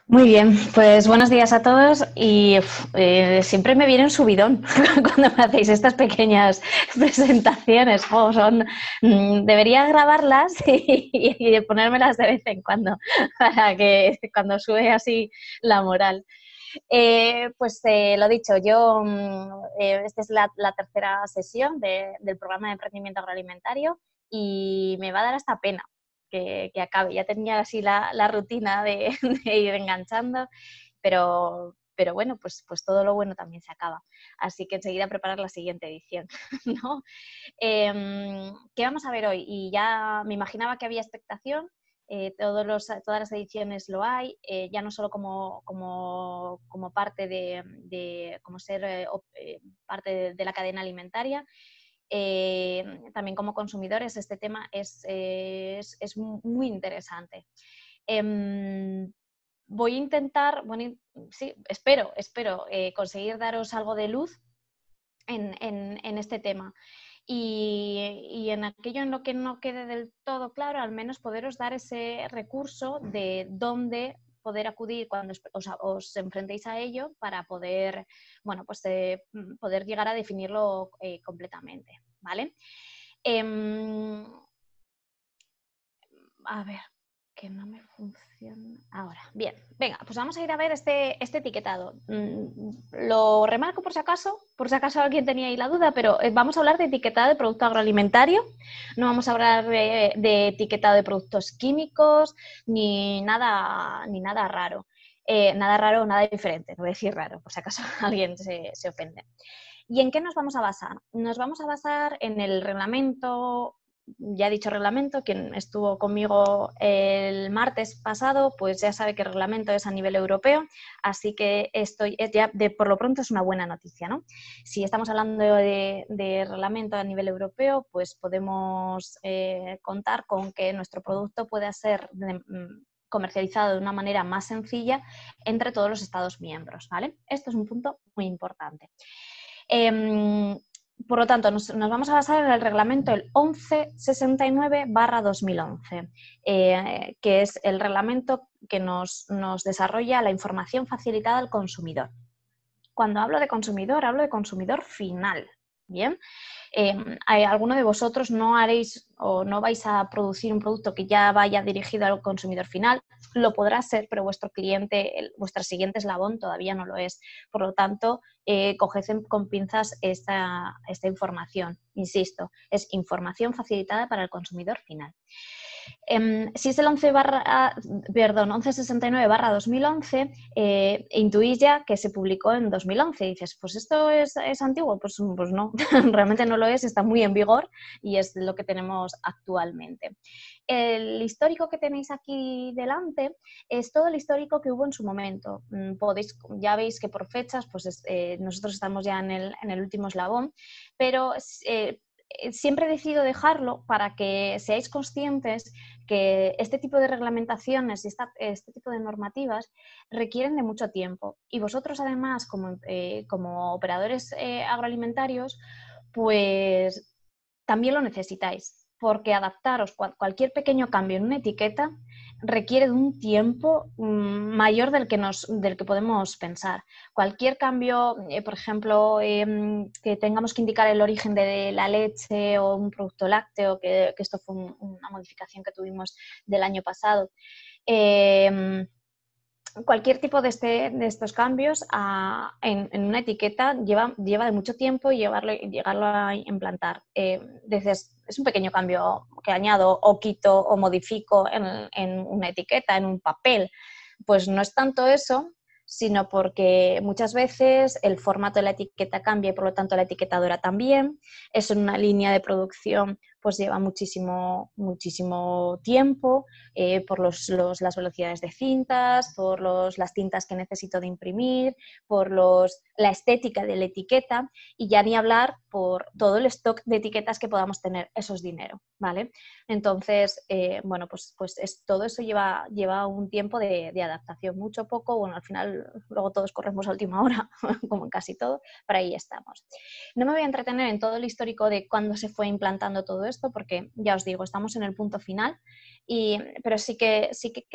Muy bien, pues buenos días a todos y siempre me viene un subidón cuando me hacéis estas pequeñas presentaciones. Debería grabarlas y ponérmelas de vez en cuando para que cuando sube así la moral. Lo dicho, esta es la tercera sesión del programa de emprendimiento agroalimentario y me va a dar hasta pena que acabe. Ya tenía así la rutina de ir enganchando, pero bueno, pues todo lo bueno también se acaba. Así que enseguida preparar la siguiente edición, ¿no? ¿Qué vamos a ver hoy? Y ya me imaginaba que había expectación. Todas las ediciones lo hay, ya no solo como parte como ser parte de la cadena alimentaria, también como consumidores este tema es muy interesante. Voy a intentar, bueno, sí, espero conseguir daros algo de luz en este tema. Y en aquello en lo que no quede del todo claro, al menos poderos dar ese recurso de dónde poder acudir cuando os enfrentéis a ello para poder, bueno, pues poder llegar a definirlo completamente, ¿vale? A ver, que no me funciona ahora. Bien, venga, pues vamos a ir a ver este etiquetado. Lo remarco por si acaso alguien tenía ahí la duda, pero vamos a hablar de etiquetado de producto agroalimentario, no vamos a hablar de etiquetado de productos químicos ni nada raro. Nada raro, nada diferente, no voy a decir raro, por si acaso alguien se ofende. ¿Y en qué nos vamos a basar? Nos vamos a basar en el reglamento. Ya he dicho reglamento, quien estuvo conmigo el martes pasado, pues ya sabe que el reglamento es a nivel europeo, así que por lo pronto es una buena noticia, ¿no? Si estamos hablando de reglamento a nivel europeo, pues podemos contar con que nuestro producto pueda ser comercializado de una manera más sencilla entre todos los Estados miembros, ¿vale? Esto es un punto muy importante. Por lo tanto, nos vamos a basar en el reglamento el 1169/2011, que es el reglamento que nos desarrolla la información facilitada al consumidor. Cuando hablo de consumidor final, ¿bien? Alguno de vosotros no haréis o no vais a producir un producto que ya vaya dirigido al consumidor final, lo podrá ser, pero vuestro cliente, vuestro siguiente eslabón todavía no lo es. Por lo tanto, coged con pinzas esta información. Insisto, es información facilitada para el consumidor final. Si es el 1169/2011, intuís ya que se publicó en 2011 y dices, pues esto es antiguo, pues no, realmente no lo es, está muy en vigor y es lo que tenemos actualmente. El histórico que tenéis aquí delante es todo el histórico que hubo en su momento. Ya veis que por fechas, pues nosotros estamos ya en el último eslabón, pero siempre decido dejarlo para que seáis conscientes que este tipo de reglamentaciones y este tipo de normativas requieren de mucho tiempo. Y vosotros, además, como operadores agroalimentarios, pues también lo necesitáis, porque adaptaros cualquier pequeño cambio en una etiqueta requiere de un tiempo mayor del que podemos pensar. Cualquier cambio, por ejemplo, que tengamos que indicar el origen de la leche o un producto lácteo, que esto fue una modificación que tuvimos del año pasado, cualquier tipo de estos cambios en una etiqueta lleva de mucho tiempo y llegarlo a implantar. Es un pequeño cambio que añado o quito o modifico en una etiqueta, en un papel. Pues no es tanto eso, sino porque muchas veces el formato de la etiqueta cambia y por lo tanto la etiquetadora también. Eso en una línea de producción pues lleva muchísimo tiempo, por las velocidades de cintas, por las tintas que necesito de imprimir, por la estética de la etiqueta y ya ni hablar por todo el stock de etiquetas que podamos tener. Eso es dinero, ¿vale? Entonces, bueno, pues todo eso lleva un tiempo de adaptación, mucho, poco, bueno, al final luego todos corremos a última hora, como en casi todo, pero ahí estamos. No me voy a entretener en todo el histórico de cuándo se fue implantando todo esto porque, ya os digo, estamos en el punto final, pero sí que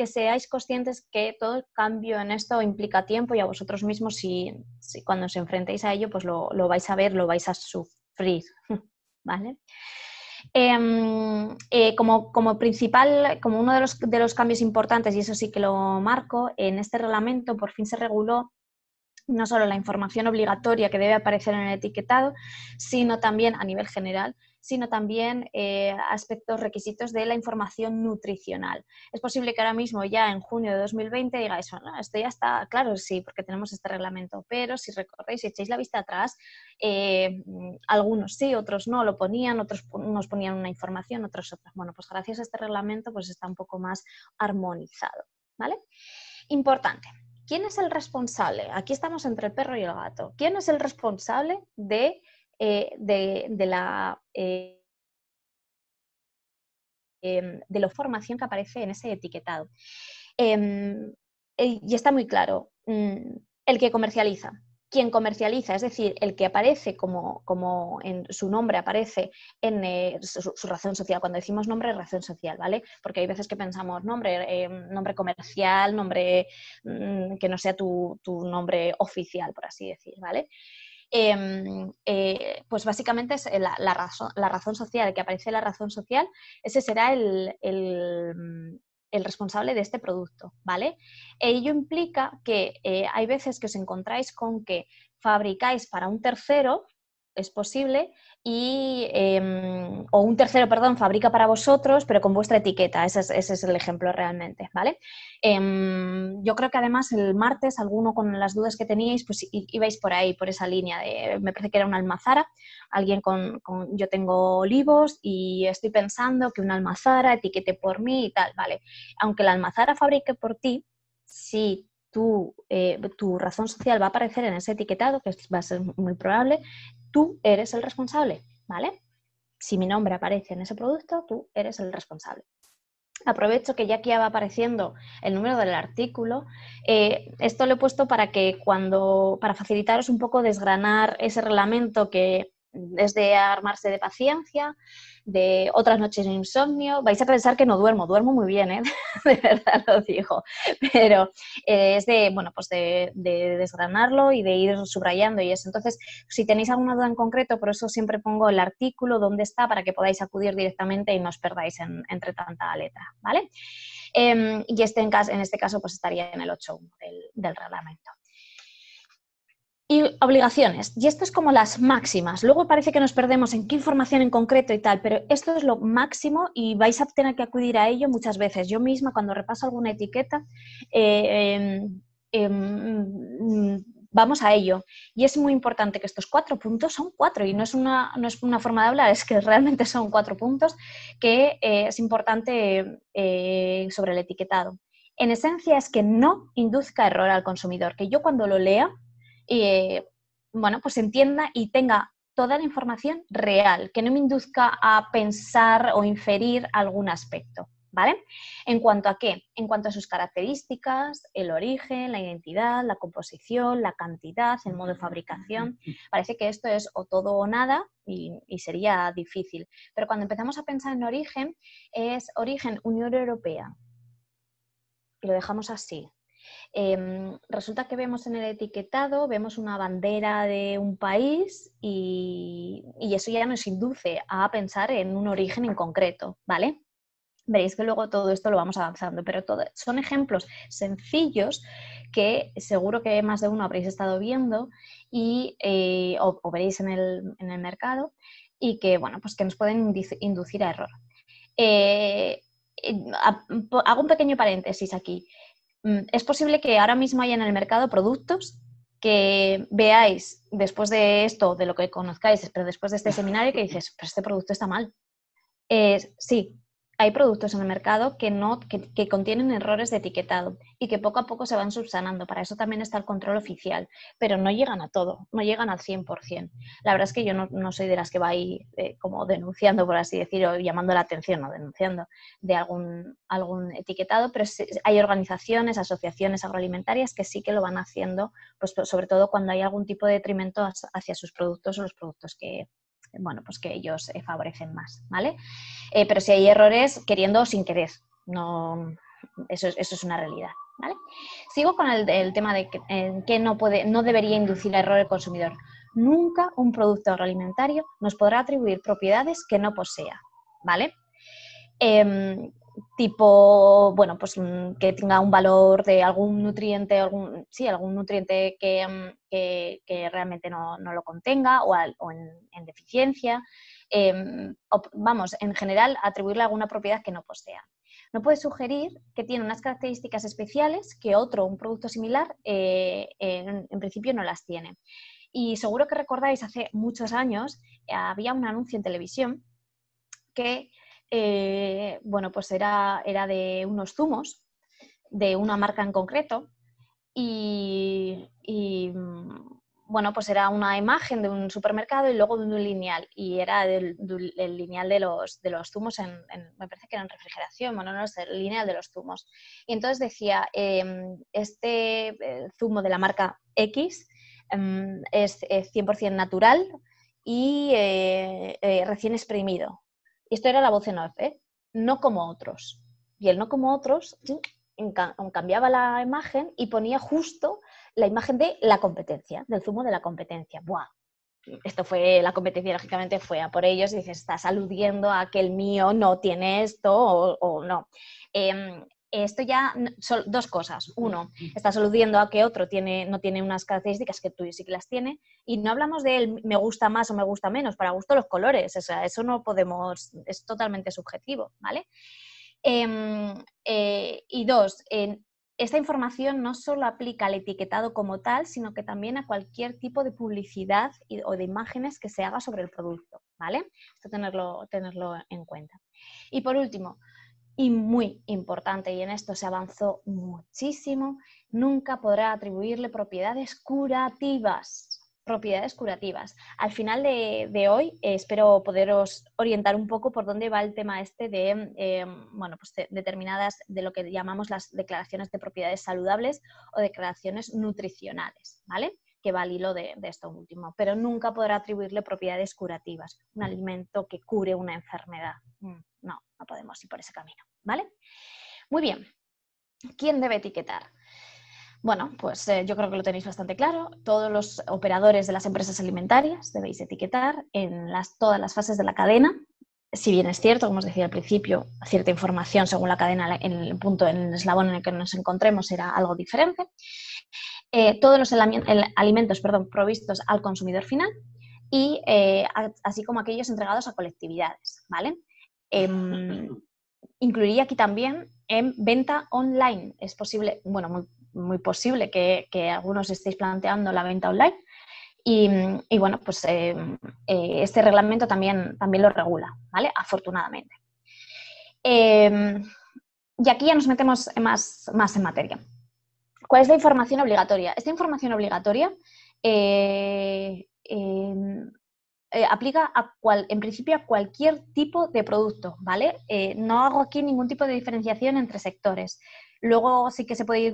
seáis conscientes que todo cambio en esto implica tiempo y a vosotros mismos, si cuando os enfrentéis a ello, pues lo vais a ver, lo vais a sufrir, ¿vale? Como principal, como uno de los cambios importantes, y eso sí que lo marco, en este reglamento por fin se reguló no solo la información obligatoria que debe aparecer en el etiquetado, sino también a nivel general, sino también aspectos, requisitos de la información nutricional. Es posible que ahora mismo, ya en junio de 2020, digáis, bueno, esto ya está claro, sí, porque tenemos este reglamento, pero si recordáis, si echáis la vista atrás, algunos sí, otros no lo ponían, otros nos ponían una información, otros otra. Bueno, pues gracias a este reglamento pues está un poco más armonizado, ¿vale? Importante. ¿Quién es el responsable? Aquí estamos entre el perro y el gato. ¿Quién es el responsable de la información que aparece en ese etiquetado? Y está muy claro, el que comercializa. Quien comercializa, es decir, el que aparece como en su nombre aparece en su razón social. Cuando decimos nombre, razón social, ¿vale? Porque hay veces que pensamos nombre comercial, nombre que no sea tu nombre oficial, por así decir, ¿vale? Pues básicamente es la razón social, el que aparece la razón social, ese será el responsable de este producto, ¿vale? Ello implica que hay veces que os encontráis con que fabricáis para un tercero, es posible, o un tercero, perdón, fabrica para vosotros, pero con vuestra etiqueta. Ese es el ejemplo realmente, ¿vale? Yo creo que además el martes, alguno con las dudas que teníais, pues ibais por ahí, por esa línea me parece que era una almazara, alguien yo tengo olivos y estoy pensando que una almazara etiquete por mí y tal, ¿vale? Aunque la almazara fabrique por ti, si tu razón social va a aparecer en ese etiquetado, que va a ser muy probable, tú eres el responsable, ¿vale? Si mi nombre aparece en ese producto, tú eres el responsable. Aprovecho que ya aquí va apareciendo el número del artículo. Esto lo he puesto para facilitaros un poco desgranar ese reglamento que es de armarse de paciencia, de otras noches de insomnio. Vais a pensar que no duermo muy bien, ¿eh? De verdad lo digo, pero es de desgranarlo y de ir subrayando y eso. Entonces, si tenéis alguna duda en concreto, por eso siempre pongo el artículo, dónde está, para que podáis acudir directamente y no os perdáis entre tanta letra, ¿vale? Y en este caso pues estaría en el 8.1 del reglamento. Y obligaciones, y esto es como las máximas. Luego parece que nos perdemos en qué información en concreto y tal, pero esto es lo máximo y vais a tener que acudir a ello muchas veces. Yo misma, cuando repaso alguna etiqueta, vamos a ello. Y es muy importante que estos 4 puntos son 4 y no es una forma de hablar, es que realmente son 4 puntos que es importante sobre el etiquetado. En esencia es que no induzca error al consumidor, que yo cuando lo lea, pues entienda y tenga toda la información real, que no me induzca a pensar o inferir algún aspecto, ¿vale? ¿En cuanto a qué? En cuanto a sus características, el origen, la identidad, la composición, la cantidad, el modo de fabricación. Parece que esto es o todo o nada y sería difícil. Pero cuando empezamos a pensar en origen, es origen Unión Europea. Y lo dejamos así. Resulta que vemos en el etiquetado, vemos una bandera de un país y eso ya nos induce a pensar en un origen en concreto, ¿vale? Veréis que luego todo esto lo vamos avanzando, pero son ejemplos sencillos que seguro que más de uno habréis estado viendo o veréis en el mercado y que, pues que nos pueden inducir a error. Hago un pequeño paréntesis aquí. Es posible que ahora mismo haya en el mercado productos que veáis después de esto, de lo que conozcáis, pero después de este seminario, que dices, pero este producto está mal. Sí, hay productos en el mercado que contienen errores de etiquetado y que poco a poco se van subsanando. Para eso también está el control oficial, pero no llegan a todo, no llegan al 100%. La verdad es que yo no soy de las que va ahí como denunciando, por así decirlo, llamando la atención, no denunciando de algún etiquetado, pero sí, hay organizaciones, asociaciones agroalimentarias que sí que lo van haciendo, pues sobre todo cuando hay algún tipo de detrimento hacia sus productos o los productos que bueno, pues que ellos favorecen más, ¿vale? Pero si hay errores queriendo o sin querer, no, eso es una realidad, ¿vale? Sigo con el tema de que no debería inducir a error el consumidor. Nunca un producto agroalimentario nos podrá atribuir propiedades que no posea, ¿vale? Tipo, bueno, pues que tenga un valor de algún nutriente, algún nutriente que realmente no lo contenga o en deficiencia. Vamos, en general, atribuirle alguna propiedad que no posea. No puede sugerir que tiene unas características especiales que un producto similar, en principio no las tiene. Y seguro que recordáis, hace muchos años había un anuncio en televisión que bueno, pues era de unos zumos de una marca en concreto y bueno, pues era una imagen de un supermercado y luego de un lineal, y era el lineal de los zumos me parece que era en refrigeración, bueno, no sé, el lineal de los zumos. Y entonces decía, este zumo de la marca X es 100% natural y recién exprimido. Y esto era la voz en off, no como otros. Y el no como otros cambiaba la imagen y ponía justo la imagen de la competencia, del zumo de la competencia. ¡Buah! Esto fue, la competencia lógicamente fue a por ellos y dices, estás aludiendo a que el mío no tiene esto o no. Esto ya son dos cosas. Uno, estás aludiendo a que otro no tiene unas características que tú sí que las tiene, y no hablamos de él me gusta más o me gusta menos, para gusto los colores, o sea, eso no podemos, es totalmente subjetivo, ¿vale? Y dos, esta información no solo aplica al etiquetado como tal, sino que también a cualquier tipo de publicidad o de imágenes que se haga sobre el producto, ¿vale? Esto tenerlo en cuenta. Y por último, y muy importante, y en esto se avanzó muchísimo, nunca podrá atribuirle propiedades curativas. Propiedades curativas. Al final de hoy espero poderos orientar un poco por dónde va el tema este de, bueno, pues determinadas, de lo que llamamos las declaraciones de propiedades saludables o declaraciones nutricionales, ¿vale? Que va al hilo de esto último, pero nunca podrá atribuirle propiedades curativas, un alimento que cure una enfermedad. No podemos ir por ese camino, ¿vale? Muy bien. ¿Quién debe etiquetar? Bueno, pues yo creo que lo tenéis bastante claro. Todos los operadores de las empresas alimentarias debéis etiquetar en todas las fases de la cadena. Si bien es cierto, como os decía al principio, cierta información según la cadena, en el punto, en el eslabón en el que nos encontremos, será algo diferente. Todos los alimentos provistos al consumidor final y así como aquellos entregados a colectividades, ¿vale? Incluiría aquí también en venta online. Es posible, bueno, muy posible que algunos estéis planteando la venta online y bueno, pues este reglamento también lo regula, ¿vale? Afortunadamente. Y aquí ya nos metemos más en materia. ¿Cuál es la información obligatoria? Esta información obligatoria aplica en principio a cualquier tipo de producto, ¿vale? No hago aquí ningún tipo de diferenciación entre sectores. Luego sí que se puede ir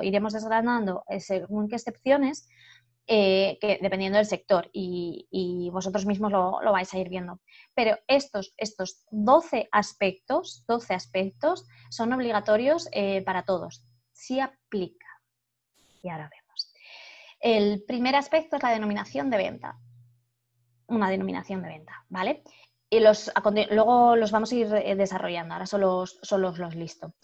iremos desgranando según qué excepciones, que dependiendo del sector, y vosotros mismos lo vais a ir viendo. Pero estos 12 aspectos son obligatorios para todos. Sí aplica. Y ahora vemos. El primer aspecto es la denominación de venta. Una denominación de venta, ¿vale? Y luego los vamos a ir desarrollando, ahora solo los listo.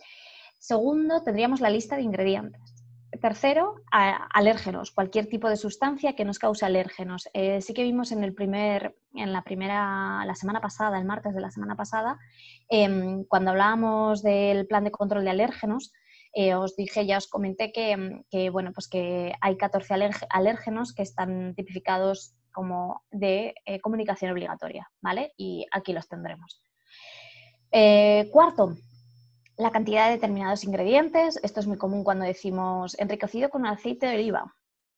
Segundo, tendríamos la lista de ingredientes. Tercero, alérgenos, cualquier tipo de sustancia que nos cause alérgenos. Sí que vimos la semana pasada, el martes de la semana pasada, cuando hablábamos del plan de control de alérgenos, os comenté que, bueno, pues que hay 14 alérgenos que están tipificados como de comunicación obligatoria, ¿vale? Y aquí los tendremos. Cuarto, la cantidad de determinados ingredientes. Esto es muy común cuando decimos enriquecido con aceite de oliva.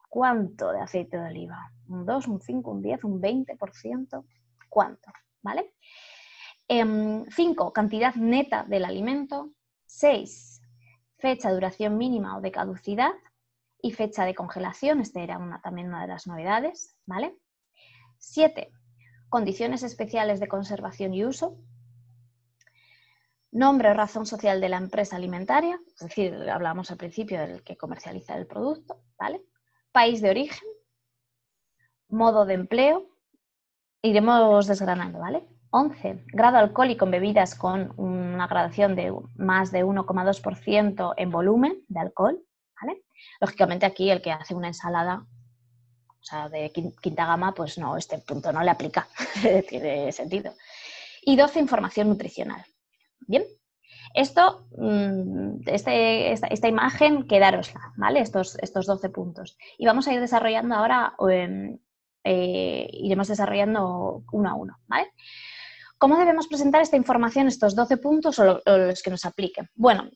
¿Cuánto de aceite de oliva? ¿Un 2, un 5, un 10, un 20%? ¿Cuánto? ¿Vale? 5, cantidad neta del alimento. 6, fecha de duración mínima o de caducidad. Y fecha de congelación, esta era también una de las novedades, ¿vale? 7, condiciones especiales de conservación y uso, nombre o razón social de la empresa alimentaria, es decir, hablábamos al principio del que comercializa el producto, ¿vale? País de origen, modo de empleo, iremos desgranando, ¿vale? 11. Grado alcohólico en bebidas con una gradación de más de 1,2% en volumen de alcohol, ¿vale? Lógicamente aquí el que hace una ensalada, o sea, de quinta gama, pues no, este punto no le aplica, tiene sentido. Y 12. Información nutricional. Bien, esto, esta imagen, quedárosla, ¿vale? Estos 12 puntos. Y vamos a ir desarrollando ahora, iremos desarrollando uno a uno, ¿vale? ¿Cómo debemos presentar esta información, estos 12 puntos o los que nos apliquen? Bueno,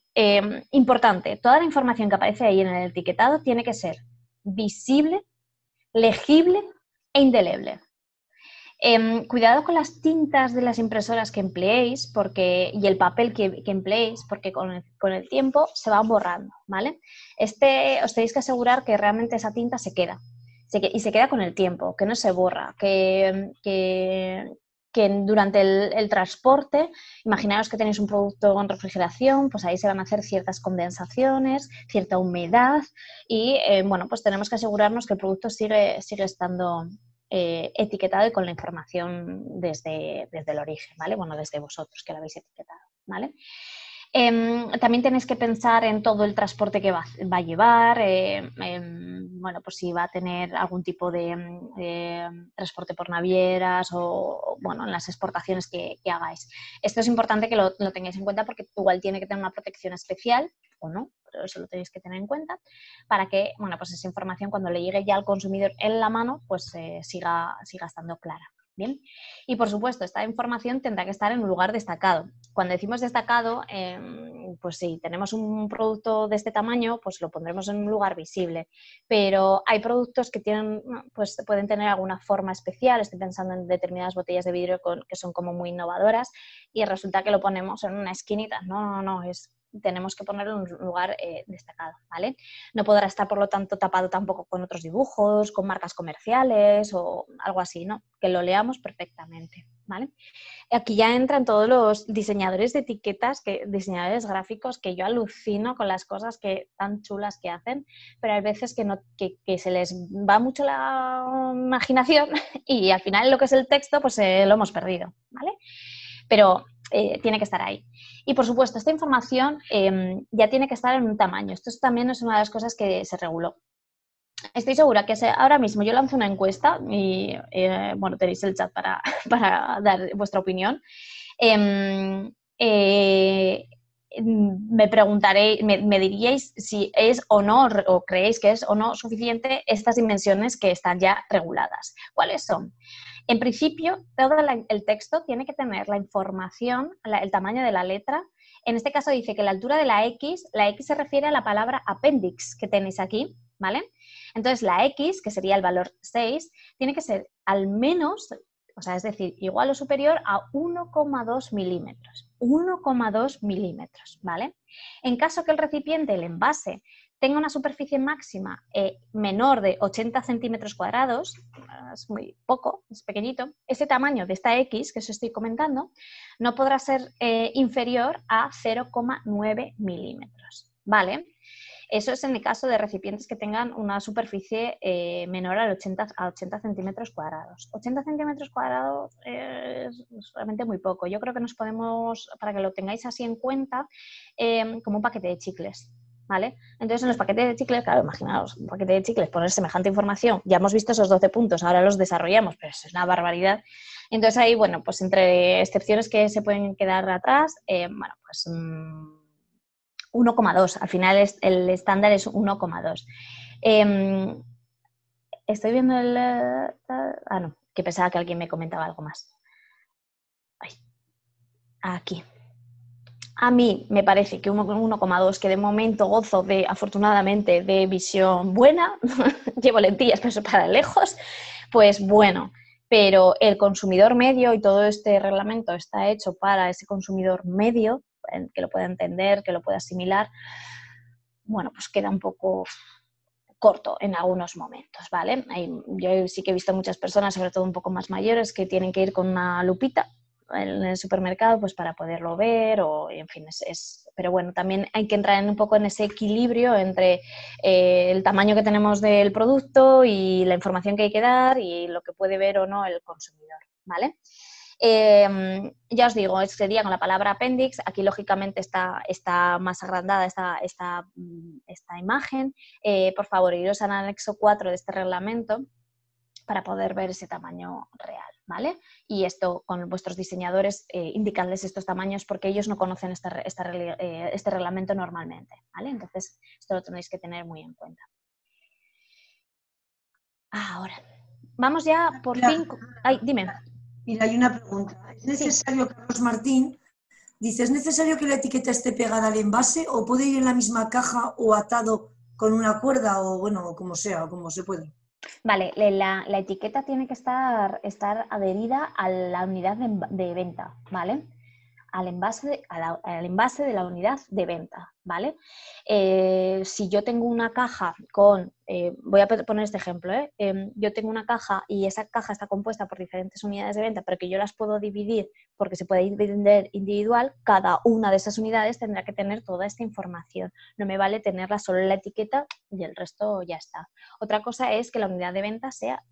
importante, toda la información que aparece ahí en el etiquetado tiene que ser visible, legible e indeleble. Cuidado con las tintas de las impresoras que empleéis y el papel que empleéis, porque con el tiempo se van borrando, ¿vale? Os tenéis que asegurar que realmente esa tinta se queda, y se queda con el tiempo, que no se borra, que durante el transporte, imaginaos que tenéis un producto en refrigeración, pues ahí se van a hacer ciertas condensaciones, cierta humedad y, bueno, pues tenemos que asegurarnos que el producto sigue estando etiquetado y con la información desde el origen, ¿vale? Bueno, desde vosotros que lo habéis etiquetado, ¿vale? También tenéis que pensar en todo el transporte que va a llevar, bueno, pues si va a tener algún tipo de transporte por navieras o, bueno, en las exportaciones que hagáis. Esto es importante que lo tengáis en cuenta porque igual tiene que tener una protección especial o no, pero eso lo tenéis que tener en cuenta para que, bueno, pues esa información cuando le llegue ya al consumidor en la mano, pues siga estando clara. Bien, y por supuesto, esta información tendrá que estar en un lugar destacado. Cuando decimos destacado, pues si tenemos un producto de este tamaño, pues lo pondremos en un lugar visible. Pero hay productos que pues pueden tener alguna forma especial. Estoy pensando en determinadas botellas de vidrio que son como muy innovadoras y resulta que lo ponemos en una esquinita. No, tenemos que ponerlo en un lugar destacado, ¿vale? No podrá estar, por lo tanto, tapado tampoco con otros dibujos, con marcas comerciales o algo así, ¿no? Que lo leamos perfectamente, ¿vale? Aquí ya entran todos los diseñadores de etiquetas, diseñadores gráficos, que yo alucino con las cosas tan chulas que hacen, pero hay veces que se les va mucho la imaginación y al final lo que es el texto, pues lo hemos perdido, ¿vale? Pero tiene que estar ahí. Y por supuesto, esta información ya tiene que estar en un tamaño. Esto también es una de las cosas que se reguló. Estoy segura que ahora mismo yo lanzo una encuesta y, bueno, tenéis el chat para dar vuestra opinión. Me preguntaréis, me diríais si es o no, o creéis que es o no suficiente estas dimensiones que están ya reguladas. ¿Cuáles son? En principio, todo el texto tiene que tener la información, el tamaño de la letra. En este caso dice que la altura de la X se refiere a la palabra appendix que tenéis aquí, ¿vale? Entonces la X, que sería el valor 6, tiene que ser al menos, o sea, es decir, igual o superior a 1,2 milímetros. 1,2 milímetros, ¿vale? En caso que el recipiente, el envase, tenga una superficie máxima menor de 80 centímetros cuadrados, es muy poco, es pequeñito, ese tamaño de esta X que os estoy comentando no podrá ser inferior a 0,9 milímetros, ¿vale? Eso es en el caso de recipientes que tengan una superficie menor a 80 centímetros cuadrados. 80 centímetros cuadrados es realmente muy poco. Yo creo que nos podemos, para que lo tengáis así en cuenta, como un paquete de chicles. ¿Vale? Entonces, en los paquetes de chicles, claro, imaginaos, un paquete de chicles, poner semejante información, ya hemos visto esos 12 puntos, ahora los desarrollamos, pero eso es una barbaridad. Entonces, ahí, bueno, pues entre excepciones que se pueden quedar atrás, bueno, pues 1,2, al final el estándar es 1,2. Estoy viendo no, que pensaba que alguien me comentaba algo más. Ay, aquí. A mí me parece que 1,2, que de momento gozo afortunadamente, de visión buena, llevo lentillas pero para lejos, pues bueno, pero el consumidor medio y todo este reglamento está hecho para ese consumidor medio, que lo pueda entender, que lo pueda asimilar, bueno, pues queda un poco corto en algunos momentos, ¿vale? Yo sí que he visto muchas personas, sobre todo un poco más mayores, que tienen que ir con una lupita en el supermercado pues para poderlo ver o en fin, pero bueno, también hay que entrar un poco en ese equilibrio entre el tamaño que tenemos del producto y la información que hay que dar y lo que puede ver o no el consumidor, ¿vale? Ya os digo, sería con la palabra appendix, aquí lógicamente está más agrandada esta imagen, por favor iros al anexo 4 de este reglamento para poder ver ese tamaño real, ¿vale? Y esto con vuestros diseñadores, indicarles estos tamaños porque ellos no conocen este reglamento normalmente, ¿vale? Entonces, esto lo tenéis que tener muy en cuenta. Ahora, vamos ya por fin... Ay, dime. Mira, hay una pregunta. ¿Es necesario, Carlos Martín, dice, ¿es necesario que la etiqueta esté pegada al envase o puede ir en la misma caja o atado con una cuerda o, bueno, como sea, o como se puede? Vale, la etiqueta tiene que estar adherida a la unidad de venta, ¿vale? Al envase de la unidad de venta, ¿vale? Si yo tengo una caja con, voy a poner este ejemplo, yo tengo una caja y esa caja está compuesta por diferentes unidades de venta, pero que yo las puedo dividir porque se puede vender individual, cada una de esas unidades tendrá que tener toda esta información. No me vale tenerla solo en la etiqueta y el resto ya está. Otra cosa es que la unidad de venta sea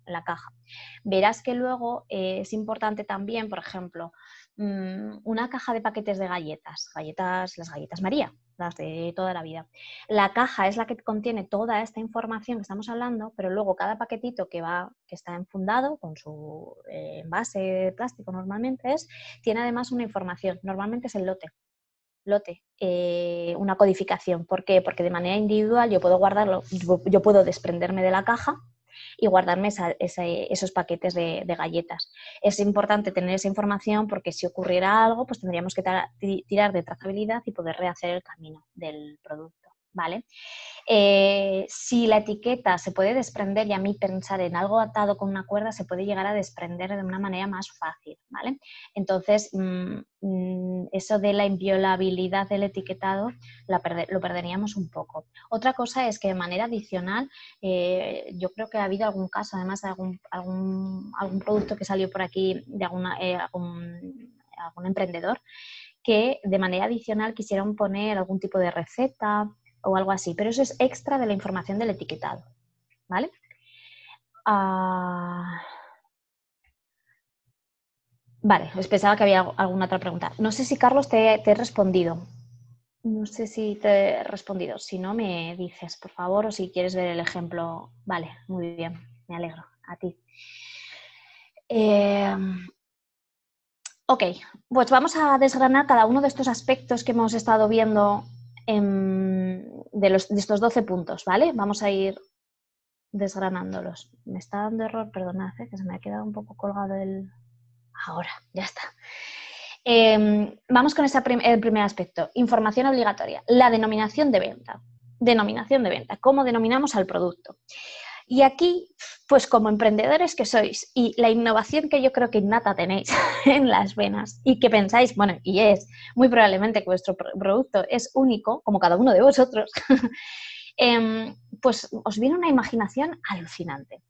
la caja. Verás que luego es importante también, por ejemplo, una caja de paquetes de galletas, las galletas María, las de toda la vida. La caja es la que contiene toda esta información que estamos hablando, pero luego cada paquetito que está enfundado con su envase de plástico normalmente tiene además una información, normalmente es el lote, una codificación. ¿Por qué? Porque de manera individual yo puedo guardarlo, yo puedo desprenderme de la caja y guardarme esos paquetes de galletas. Es importante tener esa información porque si ocurriera algo, pues tendríamos que tirar de trazabilidad y poder rehacer el camino del producto, ¿vale? Si la etiqueta se puede desprender, y a mí pensar en algo atado con una cuerda se puede llegar a desprender de una manera más fácil, ¿vale? Entonces, eso de la inviolabilidad del etiquetado lo perderíamos un poco. Otra cosa es que de manera adicional, yo creo que ha habido algún caso, además de algún producto que salió por aquí de algún emprendedor, que de manera adicional quisieron poner algún tipo de receta o algo así, pero eso es extra de la información del etiquetado, ¿vale? Vale, os pensaba que había alguna otra pregunta. No sé si, Carlos, te he respondido. No sé si te he respondido. Si no, me dices, por favor, o si quieres ver el ejemplo. Vale, muy bien, me alegro. A ti. Ok, pues vamos a desgranar cada uno de estos aspectos que hemos estado viendo de estos 12 puntos, ¿vale? Vamos a ir desgranándolos. Me está dando error, perdonad, que se me ha quedado un poco colgado el... Ahora, ya está. Vamos con el primer aspecto, información obligatoria, la denominación de venta. Denominación de venta, ¿cómo denominamos al producto? Y aquí, pues como emprendedores que sois y la innovación que yo creo que innata tenéis en las venas y que pensáis, bueno, y es muy probablemente que vuestro producto es único, como cada uno de vosotros, pues os viene una imaginación alucinante.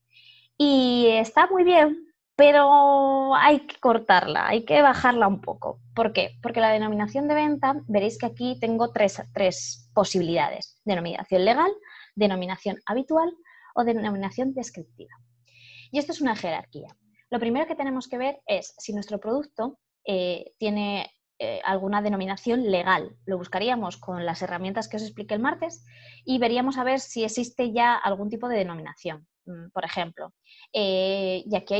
Y está muy bien, pero hay que cortarla, hay que bajarla un poco. ¿Por qué? Porque la denominación de venta, veréis que aquí tengo tres posibilidades. Denominación legal, denominación habitual o denominación descriptiva. Y esto es una jerarquía. Lo primero que tenemos que ver es si nuestro producto tiene alguna denominación legal. Lo buscaríamos con las herramientas que os expliqué el martes y veríamos a ver si existe ya algún tipo de denominación. Por ejemplo, y aquí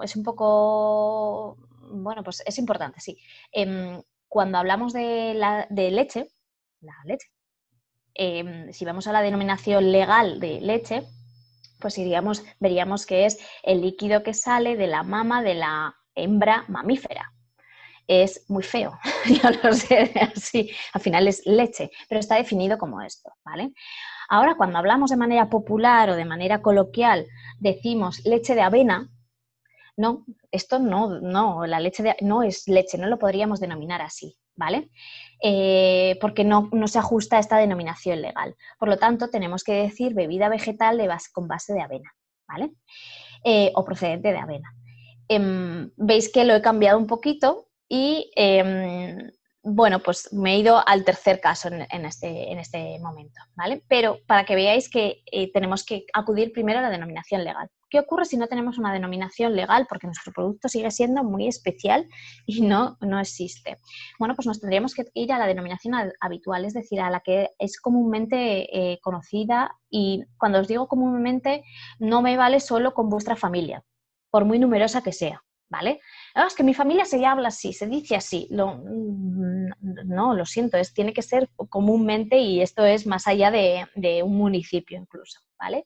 es un poco, bueno, pues es importante, sí. Cuando hablamos de leche, la leche, si vamos a la denominación legal de leche, pues veríamos que es el líquido que sale de la mama de la hembra mamífera. Es muy feo, yo lo sé, así, al final es leche, pero está definido como esto, ¿vale? Ahora, cuando hablamos de manera popular o de manera coloquial, decimos leche de avena, no, esto no, la leche no es leche, no lo podríamos denominar así, ¿vale? Porque no se ajusta a esta denominación legal. Por lo tanto, tenemos que decir bebida vegetal con base de avena, ¿vale? O procedente de avena. Veis que lo he cambiado un poquito y, bueno, pues me he ido al tercer caso en este momento, ¿vale? Pero para que veáis que tenemos que acudir primero a la denominación legal. ¿Qué ocurre si no tenemos una denominación legal? Porque nuestro producto sigue siendo muy especial y no existe. Bueno, pues nos tendríamos que ir a la denominación habitual, es decir, a la que es comúnmente conocida, y cuando os digo comúnmente no me vale solo con vuestra familia, por muy numerosa que sea, ¿vale? Es que mi familia se habla así, se dice así. No, lo siento, tiene que ser comúnmente, y esto es más allá de un municipio incluso, ¿vale?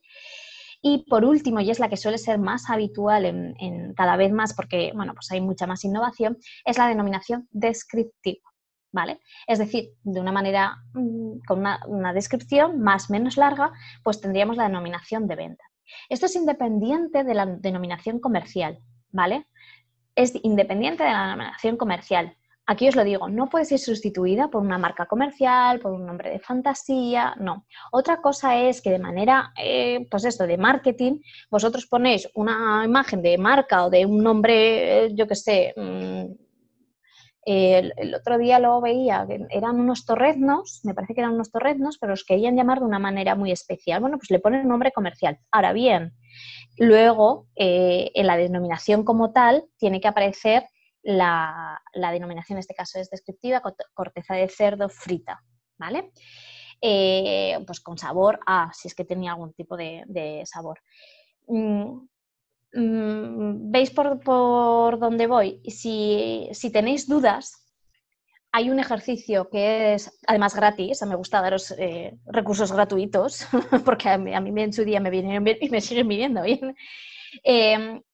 Y por último, y es la que suele ser más habitual en cada vez más, porque bueno, pues hay mucha más innovación, es la denominación descriptiva, ¿vale? Es decir, de una manera, con una descripción más o menos larga, pues tendríamos la denominación de venta. Esto es independiente de la denominación comercial, ¿vale? Es independiente de la denominación comercial. Aquí os lo digo, no puede ser sustituida por una marca comercial, por un nombre de fantasía, no. Otra cosa es que de manera, pues esto, de marketing, vosotros ponéis una imagen de marca o de un nombre, yo qué sé, el otro día lo veía, eran unos torreznos, me parece que eran unos torreznos, pero los querían llamar de una manera muy especial. Bueno, pues le ponen un nombre comercial. Ahora bien, luego en la denominación como tal tiene que aparecer la denominación, en este caso es descriptiva, corteza de cerdo frita, ¿vale? Pues con sabor a, si es que tenía algún tipo de sabor. ¿Veis por dónde voy? Si tenéis dudas, hay un ejercicio que es además gratis. Me gusta daros recursos gratuitos porque a mí en su día me vinieron bien y me siguen viniendo bien.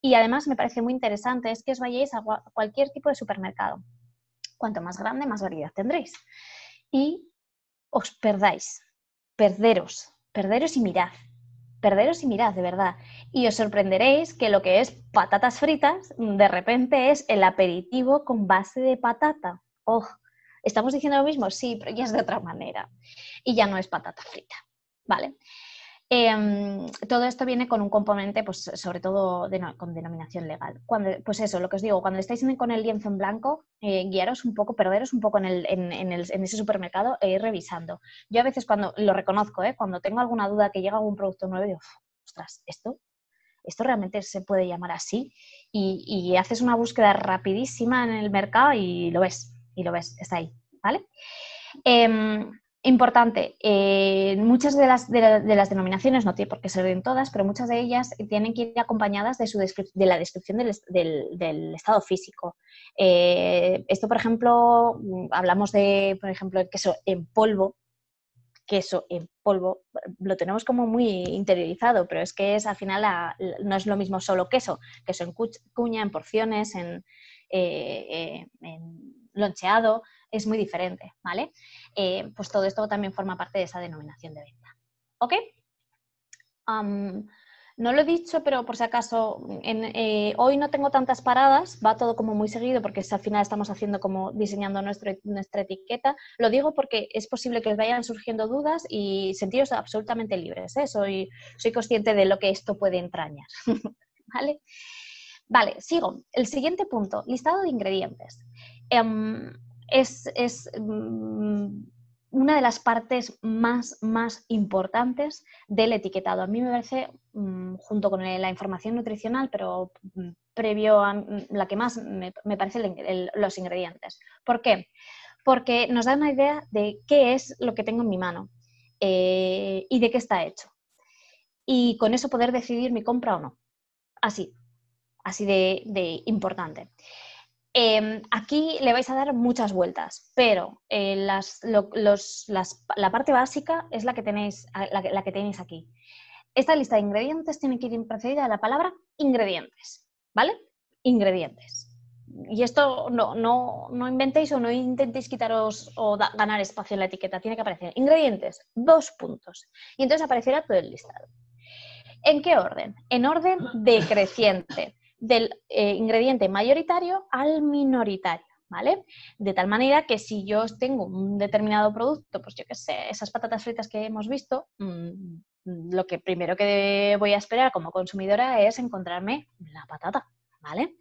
Y además me parece muy interesante, es que os vayáis a cualquier tipo de supermercado. Cuanto más grande, más variedad tendréis. Y os perderos y mirad, de verdad. Y os sorprenderéis que lo que es patatas fritas, de repente es el aperitivo con base de patata. ¡Oh! ¿Estamos diciendo lo mismo? Sí, pero ya es de otra manera. Y ya no es patata frita, ¿vale? Todo esto viene con un componente, pues sobre todo con denominación legal. Pues eso, lo que os digo, cuando estáis con el lienzo en blanco, guiaros un poco, perderos un poco en ese supermercado e ir revisando. Yo a veces cuando lo reconozco, cuando tengo alguna duda que llega algún producto nuevo, digo, ostras, ¿esto realmente se puede llamar así? Y haces una búsqueda rapidísima en el mercado y lo ves, está ahí, ¿vale? Importante, muchas de las denominaciones, no tiene por qué ser en todas, pero muchas de ellas tienen que ir acompañadas de la descripción del estado físico. Esto, por ejemplo, hablamos de, por ejemplo, el queso en polvo. Queso en polvo, lo tenemos como muy interiorizado, pero es que al final no es lo mismo solo queso en cuña, en porciones, en loncheado, es muy diferente, ¿vale? Pues todo esto también forma parte de esa denominación de venta. ¿Ok? No lo he dicho, pero por si acaso, hoy no tengo tantas paradas, va todo como muy seguido porque al final estamos haciendo como diseñando nuestra etiqueta. Lo digo porque es posible que os vayan surgiendo dudas y sentiros absolutamente libres, ¿eh? Soy consciente de lo que esto puede entrañar. ¿Vale? Vale, sigo. El siguiente punto, listado de ingredientes. Es una de las partes más importantes del etiquetado. A mí me parece, junto con la información nutricional, pero previo a la que más me parece los ingredientes. ¿Por qué? Porque nos da una idea de qué es lo que tengo en mi mano y de qué está hecho. Y con eso poder decidir mi compra o no. Así de importante. Aquí le vais a dar muchas vueltas, pero la parte básica es la que tenéis aquí. Esta lista de ingredientes tiene que ir precedida de la palabra ingredientes, ¿vale? Ingredientes. Y esto no inventéis o no intentéis quitaros o ganar espacio en la etiqueta, tiene que aparecer ingredientes, 2 puntos. Y entonces aparecerá todo el listado. ¿En qué orden? En orden decreciente, del ingrediente mayoritario al minoritario, ¿vale? De tal manera que si yo tengo un determinado producto, pues yo qué sé, esas patatas fritas que hemos visto, lo que primero que voy a esperar como consumidora es encontrarme la patata, ¿vale?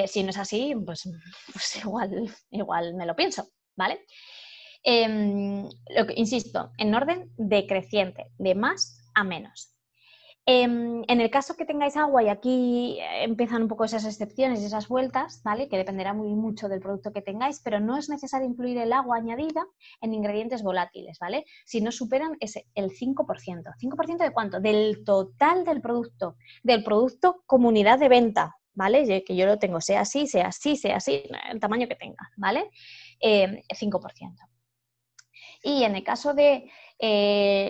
Si no es así, pues igual me lo pienso, ¿vale? Insisto, en orden decreciente, de más a menos. En el caso que tengáis agua, y aquí empiezan un poco esas excepciones y esas vueltas, ¿vale? Que dependerá mucho del producto que tengáis, pero no es necesario incluir el agua añadida en ingredientes volátiles, ¿vale? Si no superan el 5%. ¿5% de cuánto? Del total del producto comunidad de venta, ¿vale? Que yo lo tengo, sea así, el tamaño que tenga, ¿vale? 5%. Y en el caso de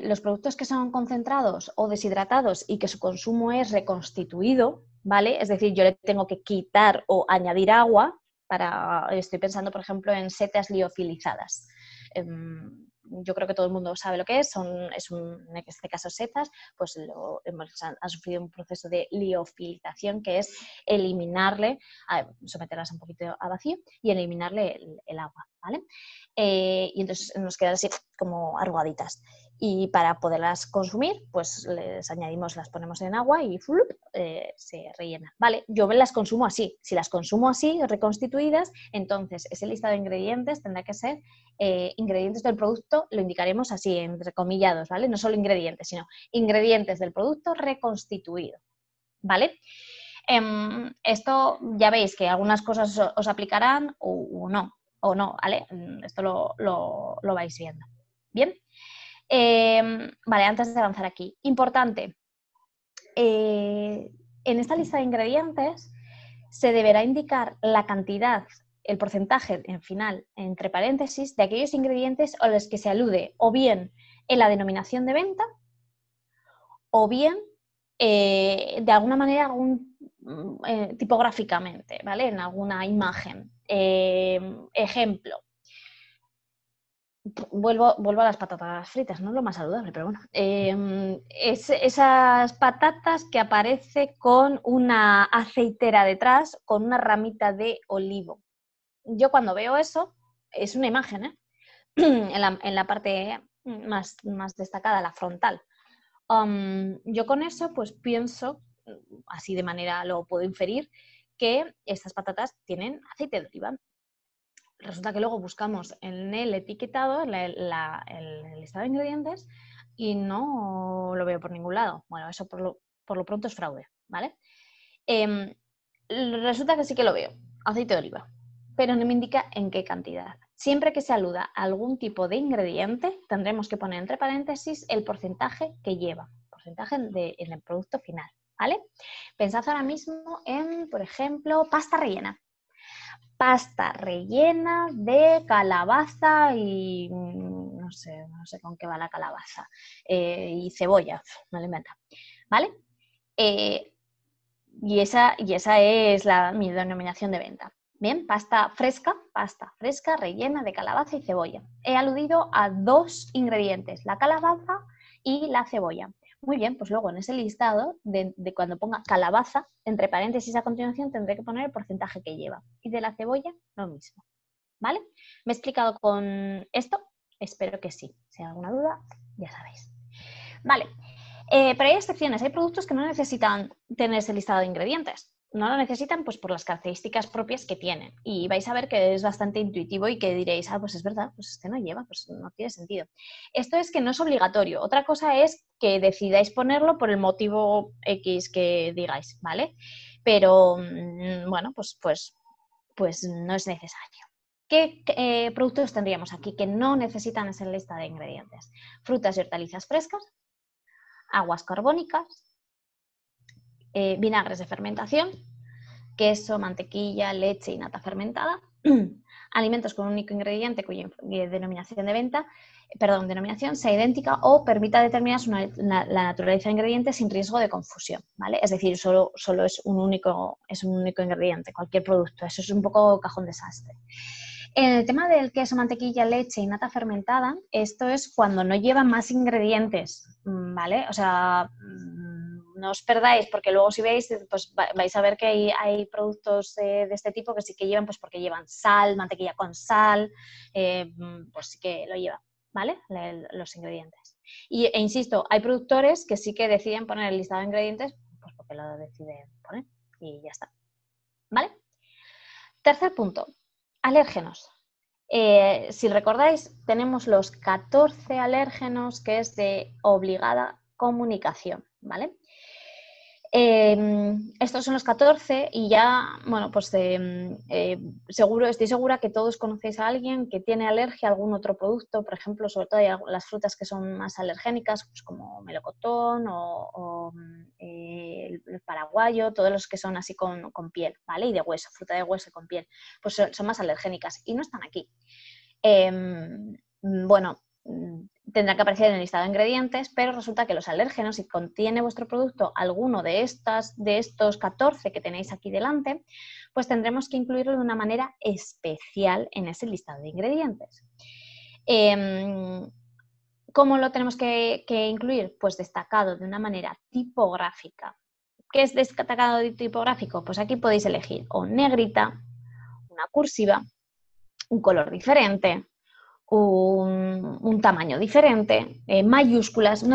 los productos que son concentrados o deshidratados y que su consumo es reconstituido, ¿vale? Es decir, yo le tengo que quitar o añadir agua estoy pensando, por ejemplo, en setas liofilizadas. Yo creo que todo el mundo sabe lo que es, en este caso setas, pues han sufrido un proceso de liofilización, que es eliminarle, someterlas un poquito a vacío y eliminarle el agua, ¿vale? Y entonces nos quedan así como arrugaditas. Y para poderlas consumir, pues las ponemos en agua y se rellenan. Vale, yo las consumo así. Si las consumo así, reconstituidas, entonces ese listado de ingredientes tendrá que ser ingredientes del producto, lo indicaremos así, entre comillados, ¿vale? No solo ingredientes, sino ingredientes del producto reconstituido, ¿vale? Esto ya veis que algunas cosas os aplicarán o no, ¿vale? Esto lo vais viendo. Bien. Vale, antes de avanzar aquí, importante, en esta lista de ingredientes se deberá indicar la cantidad, el porcentaje en final, entre paréntesis, de aquellos ingredientes a los que se alude o bien en la denominación de venta o bien de alguna manera tipográficamente, ¿vale? En alguna imagen. Ejemplo. Vuelvo a las patatas fritas, no es lo más saludable, pero bueno. Esas patatas que aparece con una aceitera detrás, con una ramita de olivo. Yo cuando veo eso, es una imagen, ¿eh? en la parte más destacada, la frontal. Yo con eso pues pienso, así de manera lo puedo inferir, que estas patatas tienen aceite de oliva. Resulta que luego buscamos en el etiquetado, el listado de ingredientes, y no lo veo por ningún lado. Bueno, eso por lo pronto es fraude, ¿vale? Resulta que sí que lo veo, aceite de oliva, pero no me indica en qué cantidad. Siempre que se aluda a algún tipo de ingrediente, tendremos que poner entre paréntesis el porcentaje que lleva, porcentaje en el producto final, ¿vale? Pensad ahora mismo en, por ejemplo, pasta rellena. Pasta rellena de calabaza y no sé con qué va la calabaza, y cebolla, me lo invento, ¿vale? Y esa es mi denominación de venta. Bien, pasta fresca rellena de calabaza y cebolla. He aludido a dos ingredientes, la calabaza y la cebolla. Muy bien, pues luego en ese listado, de cuando ponga calabaza, entre paréntesis a continuación tendré que poner el porcentaje que lleva. Y de la cebolla, lo mismo. ¿Vale? ¿Me he explicado con esto? Espero que sí. Si hay alguna duda, ya sabéis. Vale. Pero hay excepciones. Hay productos que no necesitan tener ese listado de ingredientes. No lo necesitan pues por las características propias que tienen. Y vais a ver que es bastante intuitivo y que diréis, pues es verdad, pues este no lleva, pues no tiene sentido. Esto es que no es obligatorio. Otra cosa es que decidáis ponerlo por el motivo X que digáis, ¿vale? Pero, bueno, pues no es necesario. ¿Qué productos tendríamos aquí que no necesitan esa lista de ingredientes? Frutas y hortalizas frescas, aguas carbónicas, vinagres de fermentación, queso, mantequilla, leche y nata fermentada, alimentos con un único ingrediente cuya denominación sea idéntica o permita determinar la naturaleza del ingrediente sin riesgo de confusión, ¿vale? Es decir, solo es un único ingrediente, cualquier producto. Eso es un poco cajón desastre. En el tema del queso, mantequilla, leche y nata fermentada, esto es cuando no lleva más ingredientes, ¿vale? O sea, no os perdáis, porque luego si veis, pues vais a ver que hay productos de este tipo que sí que llevan, pues porque llevan sal, mantequilla con sal, pues sí que lo llevan, ¿vale? Los ingredientes. E insisto, hay productores que sí que deciden poner el listado de ingredientes, pues porque lo deciden poner y ya está, ¿vale? Tercer punto, alérgenos. Si recordáis, tenemos los 14 alérgenos que es de obligada comunicación, ¿vale? Estos son los 14 y ya, bueno, pues estoy segura que todos conocéis a alguien que tiene alergia a algún otro producto, por ejemplo, sobre todo hay las frutas que son más alergénicas, pues como melocotón o el paraguayo, todos los que son así con piel, ¿vale? Y de hueso, fruta de hueso con piel, pues son más alergénicas y no están aquí. Bueno, tendrá que aparecer en el listado de ingredientes, pero resulta que los alérgenos, si contiene vuestro producto alguno de estos 14 que tenéis aquí delante, pues tendremos que incluirlo de una manera especial en ese listado de ingredientes. ¿Cómo lo tenemos que incluir? Pues destacado de una manera tipográfica. ¿Qué es destacado de tipográfico? Pues aquí podéis elegir o negrita, una cursiva, un color diferente, un tamaño diferente, mayúsculas,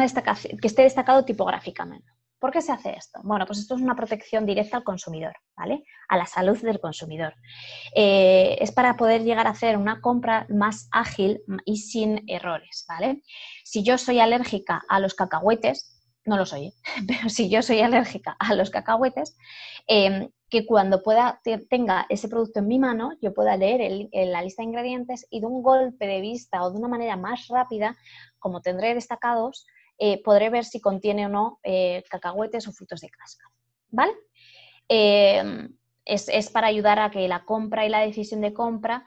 que esté destacado tipográficamente. ¿Por qué se hace esto? Bueno, pues esto es una protección directa al consumidor, ¿vale? A la salud del consumidor. Es para poder llegar a hacer una compra más ágil y sin errores, ¿vale? Si yo soy alérgica a los cacahuetes, no lo soy, pero si yo soy alérgica a los cacahuetes, que cuando tenga ese producto en mi mano, yo pueda leer la lista de ingredientes y de un golpe de vista o de una manera más rápida, como tendré destacados, podré ver si contiene o no cacahuetes o frutos de cáscara, ¿vale? Es para ayudar a que la compra y la decisión de compra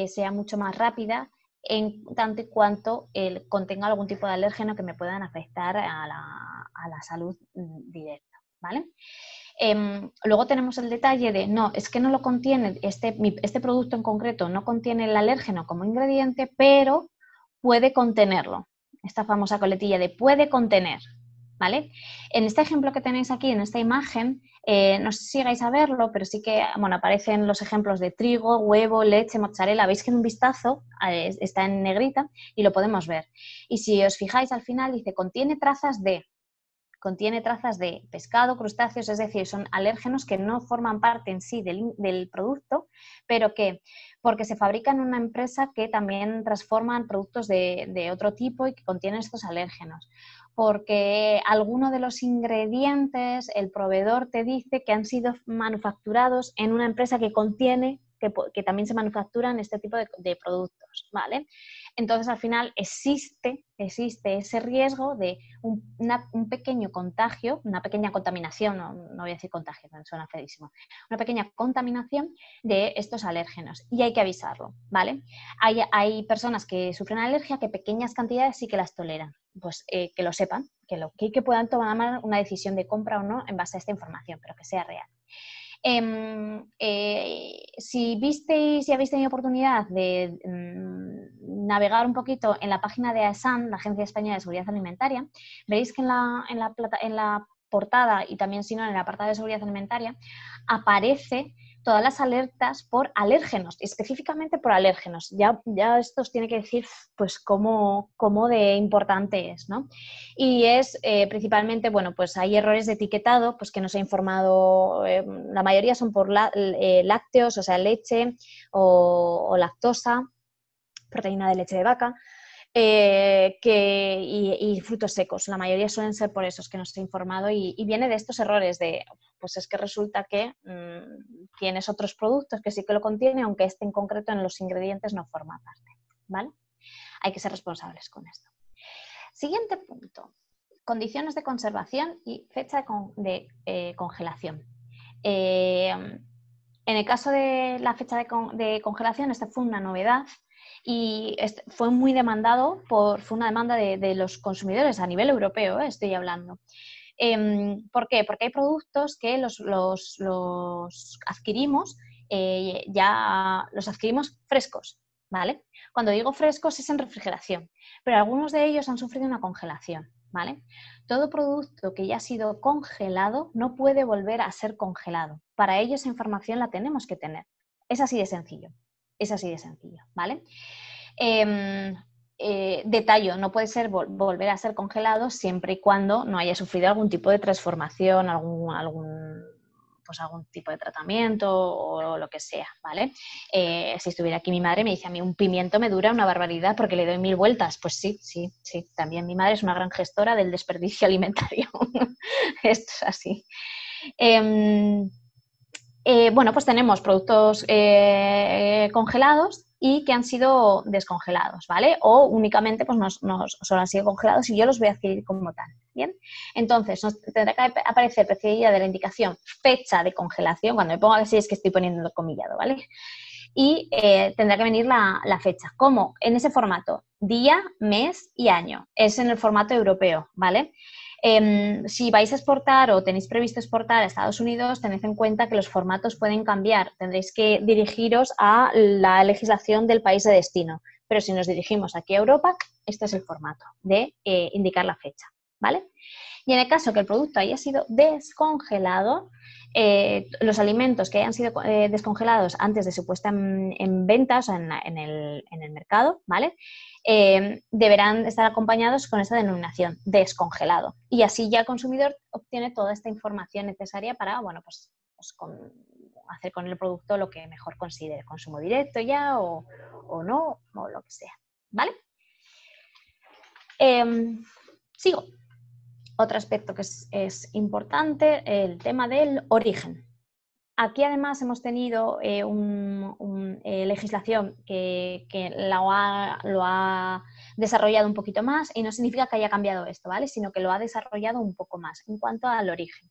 sea mucho más rápida en tanto y cuanto contenga algún tipo de alérgeno que me puedan afectar a la salud directa, ¿vale? Luego tenemos el detalle de, no, es que no lo contiene, este producto en concreto no contiene el alérgeno como ingrediente, pero puede contenerlo. Esta famosa coletilla de puede contener, ¿vale? En este ejemplo que tenéis aquí, en esta imagen, no sé si llegáis a verlo, pero sí que, bueno, aparecen los ejemplos de trigo, huevo, leche, mozzarella. Veis que en un vistazo está en negrita y lo podemos ver. Y si os fijáis al final dice, contiene trazas de pescado, crustáceos, es decir, son alérgenos que no forman parte en sí del producto, pero que, porque se fabrican en una empresa que también transforman productos de otro tipo y que contienen estos alérgenos. Porque alguno de los ingredientes, el proveedor te dice que han sido manufacturados en una empresa que contiene, que también se manufacturan este tipo de productos, ¿vale? Entonces, al final existe ese riesgo de un pequeño contagio, una pequeña contaminación, no voy a decir contagio, me suena feísimo, una pequeña contaminación de estos alérgenos y hay que avisarlo, ¿vale? Hay personas que sufren alergia que pequeñas cantidades sí que las toleran, pues que lo sepan, que puedan tomar una decisión de compra o no en base a esta información, pero que sea real. Si habéis tenido oportunidad de navegar un poquito en la página de AESAN, la Agencia Española de Seguridad Alimentaria, veréis que en la portada y también si no en el apartado de seguridad alimentaria aparece todas las alertas por alérgenos, específicamente por alérgenos. Ya esto os tiene que decir pues cómo de importante es, ¿no? Y es principalmente, bueno, pues hay errores de etiquetado, pues que nos ha informado, la mayoría son por lácteos, o sea, leche o lactosa, proteína de leche de vaca, y frutos secos. La mayoría suelen ser por esos que nos he informado y viene de estos errores de, pues es que resulta que tienes otros productos que sí que lo contienen, aunque este en concreto en los ingredientes no forma parte, ¿vale? Hay que ser responsables con esto. Siguiente punto, condiciones de conservación y fecha de congelación. En el caso de la fecha de congelación, esta fue una novedad y fue muy demandado, fue una demanda de los consumidores a nivel europeo, estoy hablando. ¿Por qué? Porque hay productos que los adquirimos, ya los adquirimos frescos, ¿vale? Cuando digo frescos es en refrigeración, pero algunos de ellos han sufrido una congelación, ¿vale? Todo producto que ya ha sido congelado no puede volver a ser congelado. Para ello esa información la tenemos que tener. Es así de sencillo, es así de sencillo, ¿vale? Detalle, no puede ser volver a ser congelado siempre y cuando no haya sufrido algún tipo de transformación, algún tipo de tratamiento o lo que sea, ¿vale? Si estuviera aquí mi madre me dice, a mí un pimiento me dura una barbaridad porque le doy 1000 vueltas. Pues sí, también mi madre es una gran gestora del desperdicio alimentario. Esto es así. Bueno, pues tenemos productos congelados y que han sido descongelados, ¿vale? O únicamente pues solo han sido congelados y yo los voy a adquirir como tal, ¿bien? Entonces, nos tendrá que aparecer precedida de la indicación fecha de congelación, cuando me pongo así es que estoy poniendo el comillado, ¿vale? Y tendrá que venir la fecha. ¿Cómo? En ese formato, día, mes y año. Es en el formato europeo, ¿vale? Si vais a exportar o tenéis previsto exportar a Estados Unidos, tened en cuenta que los formatos pueden cambiar. Tendréis que dirigiros a la legislación del país de destino. Pero si nos dirigimos aquí a Europa, este es el formato de indicar la fecha, ¿vale? Y en el caso que el producto haya sido descongelado, los alimentos que hayan sido descongelados antes de su puesta en ventas o en el mercado, ¿vale? Deberán estar acompañados con esta denominación, descongelado. Y así ya el consumidor obtiene toda esta información necesaria para, bueno, pues hacer con el producto lo que mejor considere, consumo directo ya o no, o lo que sea, ¿vale? Sigo. Otro aspecto que es importante, el tema del origen. Aquí además hemos tenido legislación que lo ha desarrollado un poquito más y no significa que haya cambiado esto, ¿vale? Sino que lo ha desarrollado un poco más en cuanto al origen.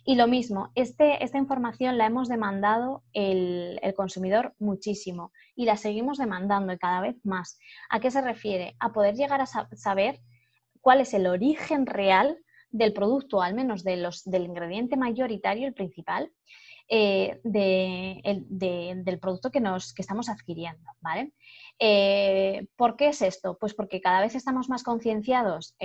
Y lo mismo, esta información la hemos demandado el consumidor muchísimo y la seguimos demandando y cada vez más. ¿A qué se refiere? A poder llegar a saber cuál es el origen real del producto, al menos del ingrediente mayoritario, el principal, del producto que estamos adquiriendo, ¿vale? ¿Por qué es esto? Pues porque cada vez estamos más concienciados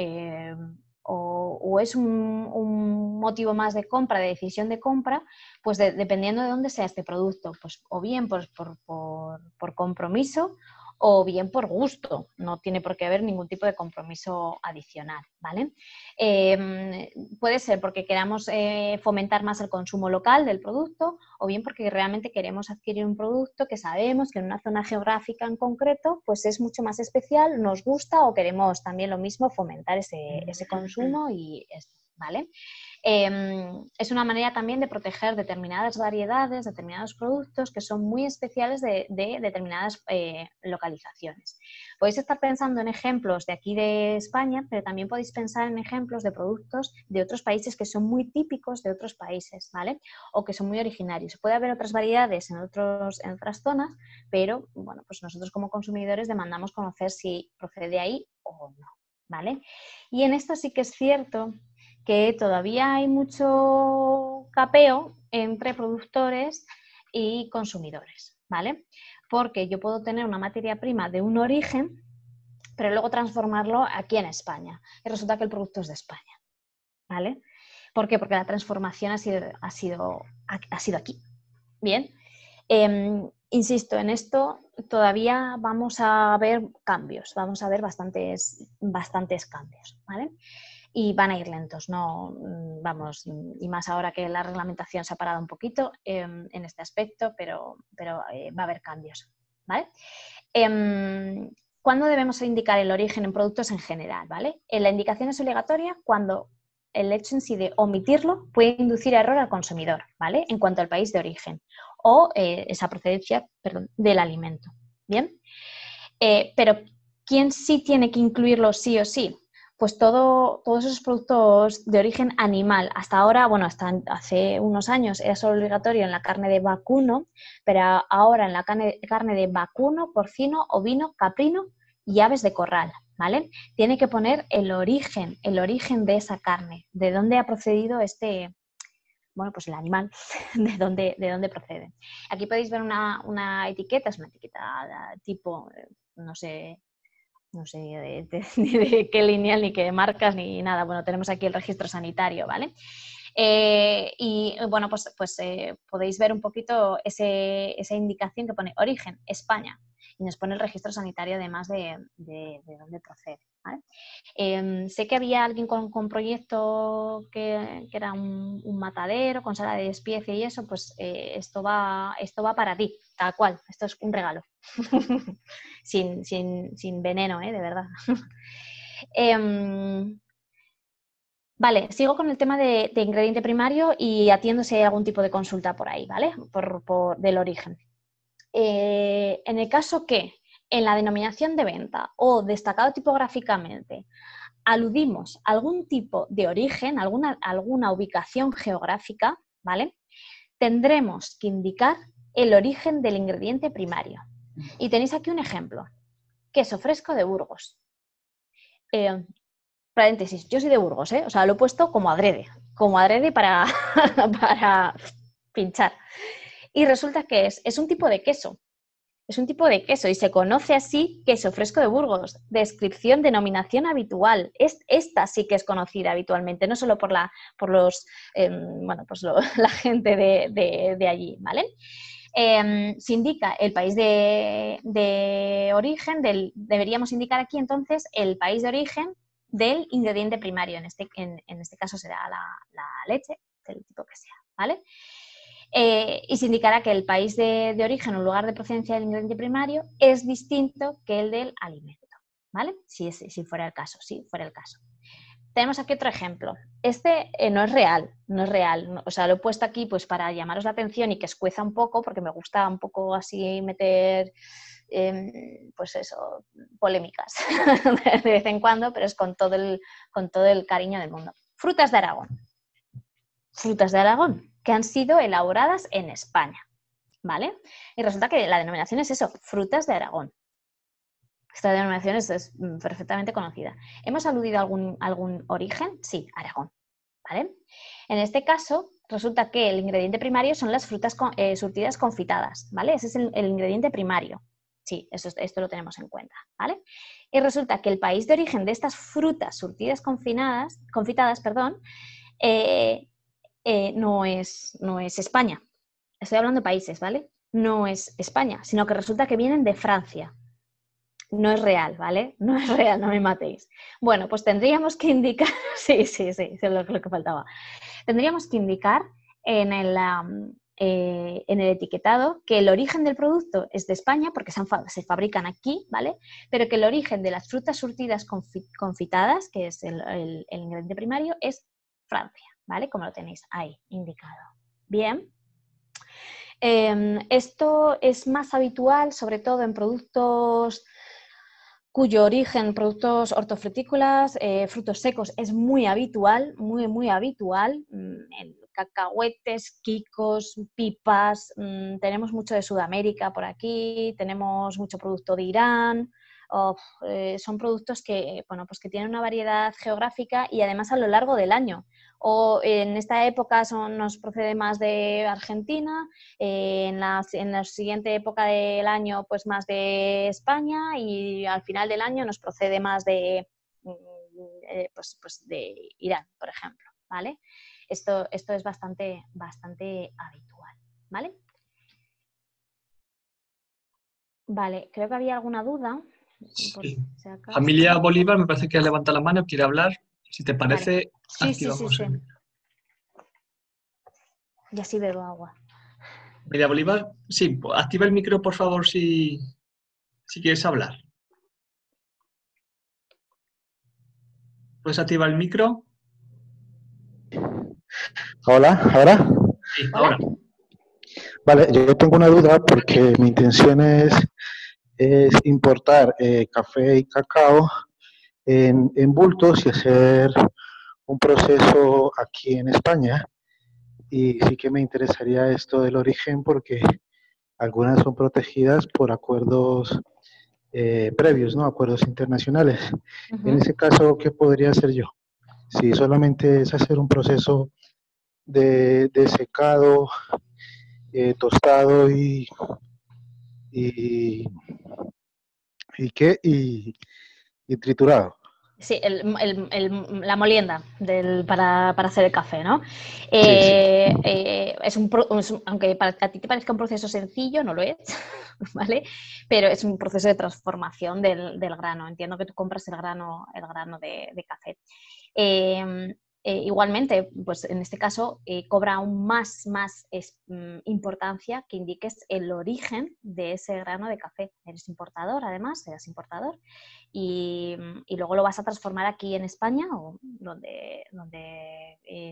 o es un motivo más de compra, de decisión de compra, pues dependiendo de dónde sea este producto, pues o bien por compromiso o bien por gusto, no tiene por qué haber ningún tipo de compromiso adicional, ¿vale? Puede ser porque queramos fomentar más el consumo local del producto o bien porque realmente queremos adquirir un producto que sabemos que en una zona geográfica en concreto pues es mucho más especial, nos gusta o queremos también lo mismo fomentar ese consumo y esto, ¿vale? Es una manera también de proteger determinadas variedades, determinados productos que son muy especiales de determinadas localizaciones. Podéis estar pensando en ejemplos de aquí de España, pero también podéis pensar en ejemplos de productos de otros países que son muy típicos de otros países, ¿vale? O que son muy originarios. Puede haber otras variedades en otras zonas, pero bueno, pues nosotros como consumidores demandamos conocer si procede ahí o no, ¿vale? Y en esto sí que es cierto que todavía hay mucho capeo entre productores y consumidores, ¿vale? Porque yo puedo tener una materia prima de un origen, pero luego transformarlo aquí en España. Y resulta que el producto es de España, ¿vale? ¿Por qué? Porque la transformación ha sido aquí. Bien. Insisto, en esto todavía vamos a ver cambios, vamos a ver bastantes cambios, ¿vale? Y van a ir lentos, no vamos, y más ahora que la reglamentación se ha parado un poquito en este aspecto, pero va a haber cambios, ¿vale? ¿Cuándo debemos indicar el origen en productos en general, ¿vale? La indicación es obligatoria cuando el hecho en sí de omitirlo puede inducir a error al consumidor, ¿vale? En cuanto al país de origen o esa procedencia, perdón, del alimento, ¿bien? Pero ¿quién sí tiene que incluirlo sí o sí? Pues todos esos productos de origen animal. Hasta ahora, bueno, hasta hace unos años era solo obligatorio en la carne de vacuno, pero ahora en la carne de vacuno, porcino, ovino, caprino y aves de corral, ¿vale? Tiene que poner el origen de esa carne, de dónde ha procedido bueno, pues el animal, de dónde procede. Aquí podéis ver una etiqueta, es una etiqueta tipo, no sé no sé ni de qué lineal, ni qué marcas, ni nada. Bueno, tenemos aquí el registro sanitario, ¿vale? Y bueno, pues podéis ver un poquito esa indicación que pone origen, España, y nos pone el registro sanitario además de dónde procede, ¿vale? Sé que había alguien con proyecto que era un matadero con sala de especie y eso, pues esto va para ti, tal cual, esto es un regalo, sin veneno, de verdad. Vale, sigo con el tema de ingrediente primario y atiendo si hay algún tipo de consulta por ahí, ¿vale? Del origen. En el caso que en la denominación de venta o destacado tipográficamente aludimos a algún tipo de origen, alguna ubicación geográfica, ¿vale? Tendremos que indicar el origen del ingrediente primario. Y tenéis aquí un ejemplo. Queso fresco de Burgos. Paréntesis, yo soy de Burgos, o sea, lo he puesto como adrede para, para pinchar. Y resulta que es un tipo de queso. Es un tipo de queso y se conoce así queso fresco de Burgos. Descripción, denominación habitual. Esta sí que es conocida habitualmente, no solo por la gente de allí, ¿vale? Se indica el país de origen, deberíamos indicar aquí entonces el país de origen del ingrediente primario, en este caso será la leche, del tipo que sea, ¿vale? Y se indicará que el país de origen o lugar de procedencia del ingrediente primario es distinto que el del alimento, ¿vale? Si fuera el caso, Tenemos aquí otro ejemplo. Este no es real, o sea, lo he puesto aquí pues para llamaros la atención y que escueza un poco, porque me gusta un poco así meter, pues eso, polémicas de vez en cuando, pero es con todo el cariño del mundo. Frutas de Aragón. Frutas de Aragón, que han sido elaboradas en España, ¿vale? Y resulta que la denominación es eso, frutas de Aragón. Esta denominación es perfectamente conocida. ¿Hemos aludido a algún origen? Sí, Aragón, ¿vale? En este caso, resulta que el ingrediente primario son las frutas surtidas confitadas, ¿vale? Ese es el ingrediente primario. Sí, esto lo tenemos en cuenta, ¿vale? Y resulta que el país de origen de estas frutas surtidas confitadas, no es España. Estoy hablando de países, ¿vale? No es España, sino que resulta que vienen de Francia. No es real, ¿vale? No es real, no me matéis. Bueno, pues tendríamos que indicar, sí, es lo que faltaba. Tendríamos que indicar en el etiquetado que el origen del producto es de España, porque se fabrican aquí, ¿vale? Pero que el origen de las frutas surtidas confitadas, que es el ingrediente primario, es Francia, ¿vale? Como lo tenéis ahí indicado. Bien. Esto es más habitual, sobre todo en productos cuyo origen, productos hortofrutícolas, frutos secos, es muy habitual, muy habitual. En cacahuetes, quicos, pipas, tenemos mucho de Sudamérica por aquí, tenemos mucho producto de Irán. Son productos que tienen una variedad geográfica y además a lo largo del año. O en esta época nos procede más de Argentina, en la siguiente época del año pues más de España y al final del año nos procede más de Irán, por ejemplo, ¿vale? Esto es bastante habitual, ¿vale? Vale, creo que había alguna duda. Sí. Familia Bolívar, me parece que levanta la mano, quiere hablar. Si te parece, vale. Sí. activamos Y así bebo agua. Familia Bolívar, sí, activa el micro, por favor, si quieres hablar. ¿Puedes activar el micro? Hola, ¿ahora? Sí, ahora. Vale, yo tengo una duda porque mi intención es importar café y cacao en bultos y hacer un proceso aquí en España. Y sí que me interesaría esto del origen porque algunas son protegidas por acuerdos previos, ¿no? Acuerdos internacionales. En ese caso, ¿qué podría hacer yo? Si solamente es hacer un proceso de secado, tostado y y triturado. Sí, la molienda para hacer el café, ¿no? Sí. Aunque a ti te parezca un proceso sencillo, no lo es, ¿vale? Pero es un proceso de transformación del grano. Entiendo que tú compras el grano de café. Igualmente, pues en este caso cobra aún más importancia que indiques el origen de ese grano de café. Eres importador, además, serás importador, y luego lo vas a transformar aquí en España o donde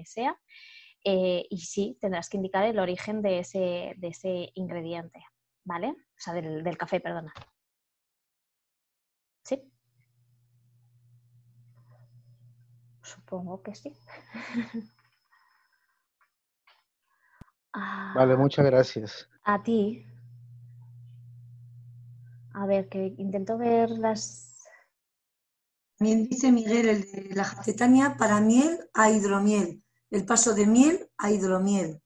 sea, y sí, tendrás que indicar el origen de ese ingrediente, ¿vale? O sea, del café, perdona. ¿Sí? Supongo que sí. Vale, muchas gracias. A ti. A ver, que intento ver las... También dice Miguel, el de la jacetania, para miel a hidromiel. El paso de miel a hidromiel.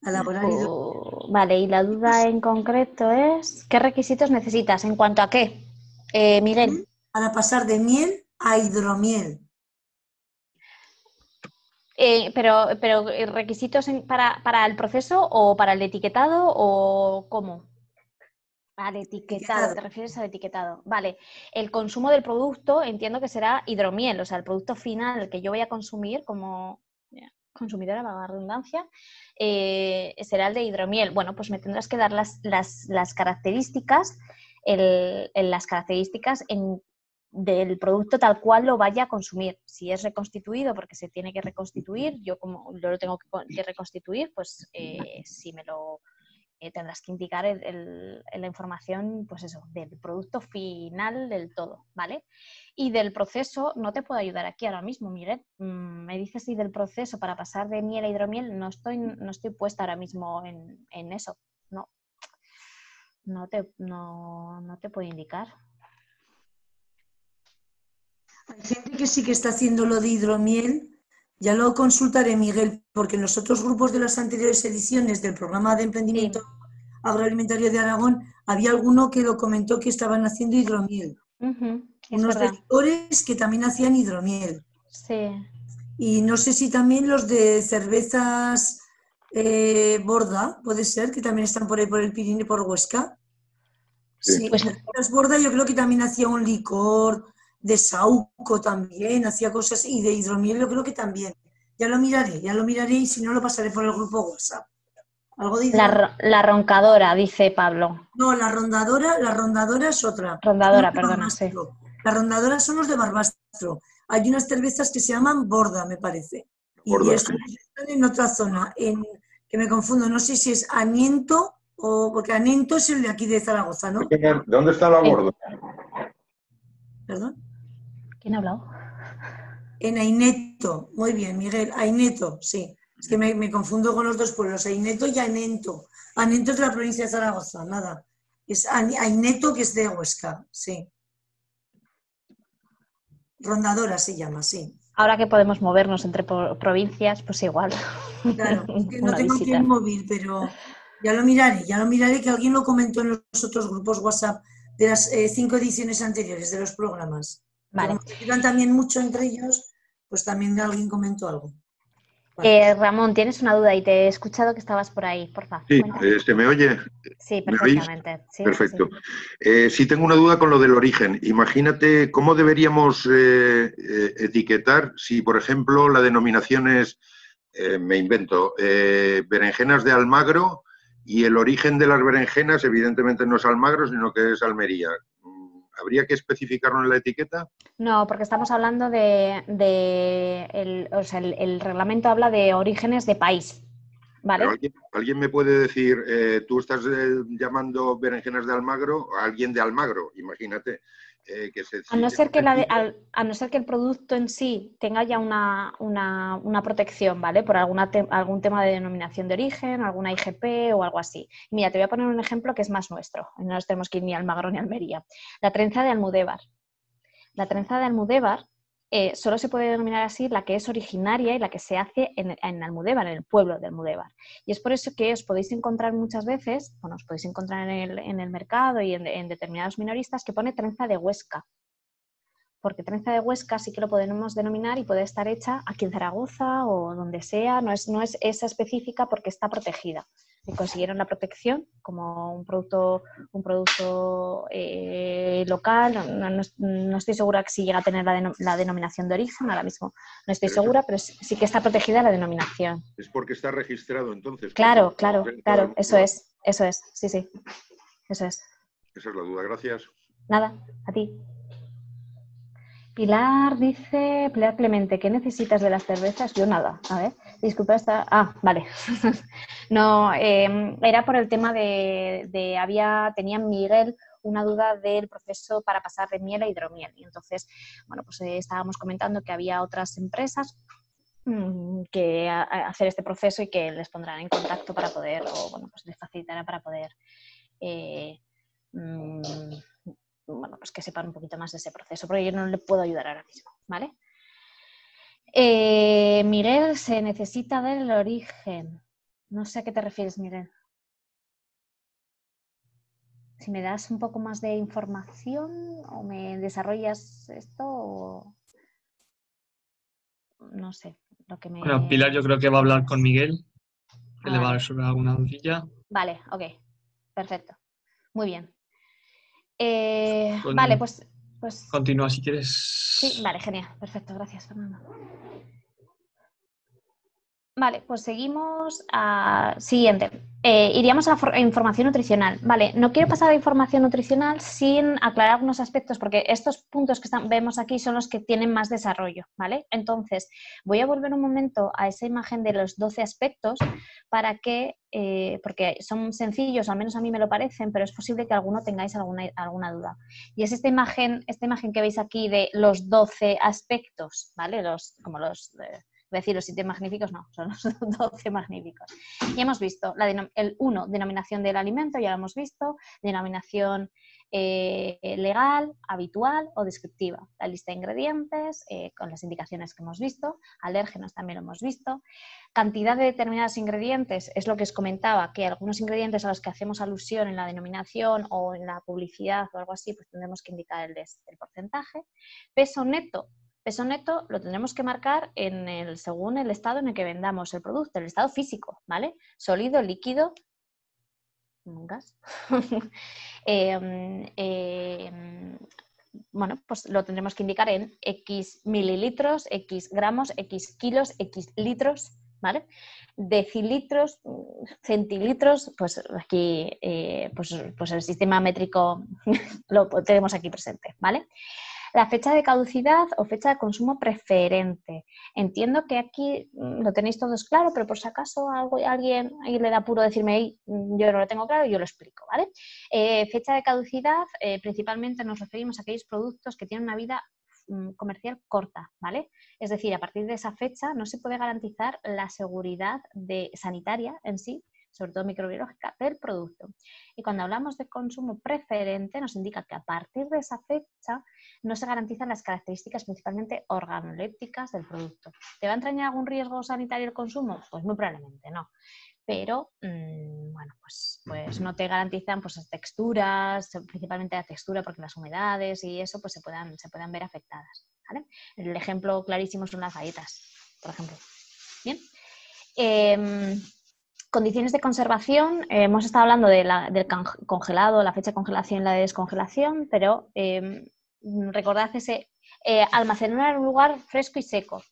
A elaborar hidromiel. Vale, y la duda en concreto es, ¿qué requisitos necesitas? ¿En cuanto a qué, Miguel? Para pasar de miel a hidromiel. Pero ¿requisitos para el proceso o para el etiquetado o cómo? Al etiquetado, ¿te refieres al etiquetado? Vale, el consumo del producto entiendo que será hidromiel, o sea, el producto final que yo voy a consumir como consumidora, valga la redundancia, será el de hidromiel. Bueno, pues me tendrás que dar las características, las características del producto tal cual lo vaya a consumir. Si es reconstituido, porque se tiene que reconstituir, yo como lo tengo que reconstituir, pues si me lo... tendrás que indicar la información, pues eso, del producto final del todo, ¿vale? Y del proceso, no te puedo ayudar aquí ahora mismo, Miguel. Me dices si del proceso para pasar de miel a hidromiel, no estoy puesta ahora mismo en eso, no te puedo indicar. Hay gente que sí que está haciendo lo de hidromiel, ya lo consultaré, Miguel, porque en los otros grupos de las anteriores ediciones del programa de emprendimiento agroalimentario de Aragón había alguno que lo comentó que estaban haciendo hidromiel. Unos de licores que también hacían hidromiel. Sí. Y no sé si también los de cervezas Borda, puede ser, que también están por ahí por el Pirineo, por Huesca. Sí, Pues, cervezas Borda yo creo que también hacía un licor de saúco también, hacía cosas, y de hidromiel yo creo que también. Ya lo miraré y si no lo pasaré por el grupo WhatsApp. Algo de la roncadora, dice Pablo. No, la rondadora es otra. Rondadora, perdona, sí. La rondadora son los de Barbastro. Hay unas cervezas que se llaman Borda, me parece. Borda, y están en otra zona, que me confundo, no sé si es Aniento o porque Aniento es el de aquí de Zaragoza, ¿no? ¿Dónde está la Borda? ¿Perdón? ¿Quién ha hablado? En Aineto, muy bien, Miguel, Aineto, sí. Es que me confundo con los dos pueblos, Aineto y Anento. Anento es de la provincia de Zaragoza, nada. Es Aineto, que es de Huesca, sí. Rondadora se llama, sí. Ahora que podemos movernos entre provincias, pues igual. Claro, es que no tengo aquí el móvil, pero ya lo miraré, que alguien lo comentó en los otros grupos WhatsApp de las 5 ediciones anteriores de los programas. Vale. Como se ayudan también mucho entre ellos, pues también alguien comentó algo. Vale. Ramón, tienes una duda y te he escuchado que estabas por ahí, por favor. Sí, ¿se me oye? Sí, perfectamente. Sí, perfecto. Sí. Sí tengo una duda con lo del origen. Imagínate cómo deberíamos etiquetar si, por ejemplo, la denominación es, me invento, berenjenas de Almagro y el origen de las berenjenas evidentemente no es Almagro, sino que es Almería. ¿Habría que especificarlo en la etiqueta? No, porque estamos hablando o sea, el reglamento habla de orígenes de país, ¿vale? Pero ¿alguien me puede decir, tú estás llamando berenjenas de Almagro a alguien de Almagro? Imagínate. A no ser que el producto en sí tenga ya una protección, ¿vale? Por algún tema de denominación de origen, alguna IGP o algo así. Mira, te voy a poner un ejemplo que es más nuestro. No nos tenemos que ir ni a Almagro ni a Almería. La trenza de Almudévar. La trenza de Almudévar solo se puede denominar así la que es originaria y la que se hace en Almudévar, en el pueblo de Almudévar. Y es por eso que os podéis encontrar muchas veces, bueno, os podéis encontrar en el mercado y en determinados minoristas que pone trenza de Huesca. porque trenza de Huesca sí que lo podemos denominar y puede estar hecha aquí en Zaragoza o donde sea, no es esa específica porque está protegida. Y consiguieron la protección como un producto local, no estoy segura que si llega a tener la denominación de origen, ahora mismo no estoy segura, pero sí que está protegida la denominación. Es porque está registrado entonces. Claro, eso es, sí, eso es. Esa es la duda, gracias. Nada, a ti. Pilar dice, Pilar Clemente, ¿qué necesitas de las cervezas? Yo nada, a ver, disculpa, vale. No, era por el tema tenía Miguel una duda del proceso para pasar de miel a hidromiel. Y entonces, bueno, pues estábamos comentando que había otras empresas que hacer este proceso y que les pondrán en contacto para poder, o bueno, pues les facilitará para poder bueno, pues que sepan un poquito más de ese proceso, porque yo no le puedo ayudar ahora mismo, ¿vale? Miguel, se necesita ver el origen. No sé a qué te refieres, Miguel. Si me das un poco más de información o me desarrollas esto, o... no sé, lo que me... Bueno, Pilar yo creo que va a hablar con Miguel, que le va a vale. resolver alguna dudilla. Vale, ok, perfecto. Muy bien. Con- Vale, pues... Continúa si quieres. Sí, vale, genial. Perfecto, gracias, Fernando. Vale, pues seguimos a... Siguiente. Iríamos a la información nutricional. Vale, no quiero pasar a información nutricional sin aclarar unos aspectos, porque estos puntos que vemos aquí son los que tienen más desarrollo, ¿vale? Entonces, voy a volver un momento a esa imagen de los 12 aspectos para que, porque son sencillos, al menos a mí me lo parecen, pero es posible que alguno tengáis alguna duda. Y es esta imagen que veis aquí de los 12 aspectos, ¿vale? Decir los 7 magníficos, no, son los 12 magníficos. Y hemos visto el 1, denominación del alimento, ya lo hemos visto, denominación legal, habitual o descriptiva. La lista de ingredientes, con las indicaciones que hemos visto, alérgenos también lo hemos visto. Cantidad de determinados ingredientes, es lo que os comentaba, que algunos ingredientes a los que hacemos alusión en la denominación o en la publicidad o algo así, pues tendremos que indicar el porcentaje. Peso neto. Peso neto lo tendremos que marcar según el estado en el que vendamos el producto, el estado físico, ¿vale? Sólido, líquido, gas. Bueno, pues lo tendremos que indicar en X mililitros, X gramos, X kilos, X litros, ¿vale? Decilitros, centilitros, pues aquí pues el sistema métrico lo tenemos aquí presente, ¿vale? La fecha de caducidad o fecha de consumo preferente. Entiendo que aquí lo tenéis todos claro, pero por si acaso a alguien le da apuro decirme, yo no lo tengo claro, yo lo explico, ¿vale? Fecha de caducidad, principalmente nos referimos a aquellos productos que tienen una vida comercial corta, ¿vale? Es decir, a partir de esa fecha no se puede garantizar la seguridad sanitaria en sí, sobre todo microbiológica, del producto. Y cuando hablamos de consumo preferente, nos indica que a partir de esa fecha no se garantizan las características principalmente organolépticas del producto. ¿Te va a entrañar algún riesgo sanitario el consumo? Pues muy probablemente no. Pero, bueno, pues no te garantizan pues, las texturas, principalmente la textura, porque las humedades y eso pues se puedan ver afectadas, ¿vale? El ejemplo clarísimo son las galletas, por ejemplo. Bien. Condiciones de conservación, hemos estado hablando del congelado, la fecha de congelación y la de descongelación, pero recordad almacenar en un lugar fresco y seco,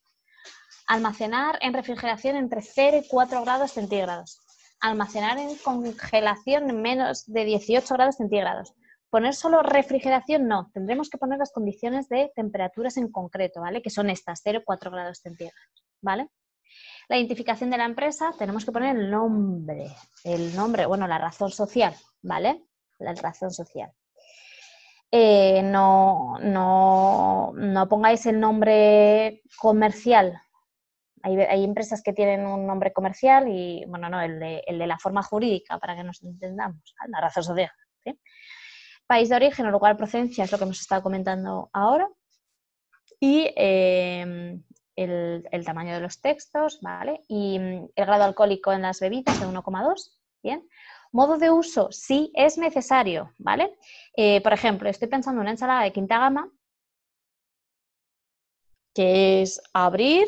almacenar en refrigeración entre 0 y 4 grados centígrados, almacenar en congelación en menos de 18 grados centígrados. Poner solo refrigeración no, tendremos que poner las condiciones de temperaturas en concreto, ¿vale? Que son estas, 0 y 4 grados centígrados, ¿vale? La identificación de la empresa, tenemos que poner el nombre, bueno, la razón social, ¿vale? La razón social. No pongáis el nombre comercial. Hay empresas que tienen un nombre comercial y, bueno, no, el de la forma jurídica, para que nos entendamos, ¿vale? La razón social, ¿sí? País de origen o lugar de procedencia es lo que hemos estado comentando ahora. Y el tamaño de los textos, ¿vale? Y el grado alcohólico en las bebidas de 1,2, ¿bien? Modo de uso, sí es necesario, ¿vale? Por ejemplo, estoy pensando en una ensalada de quinta gama que es abrir,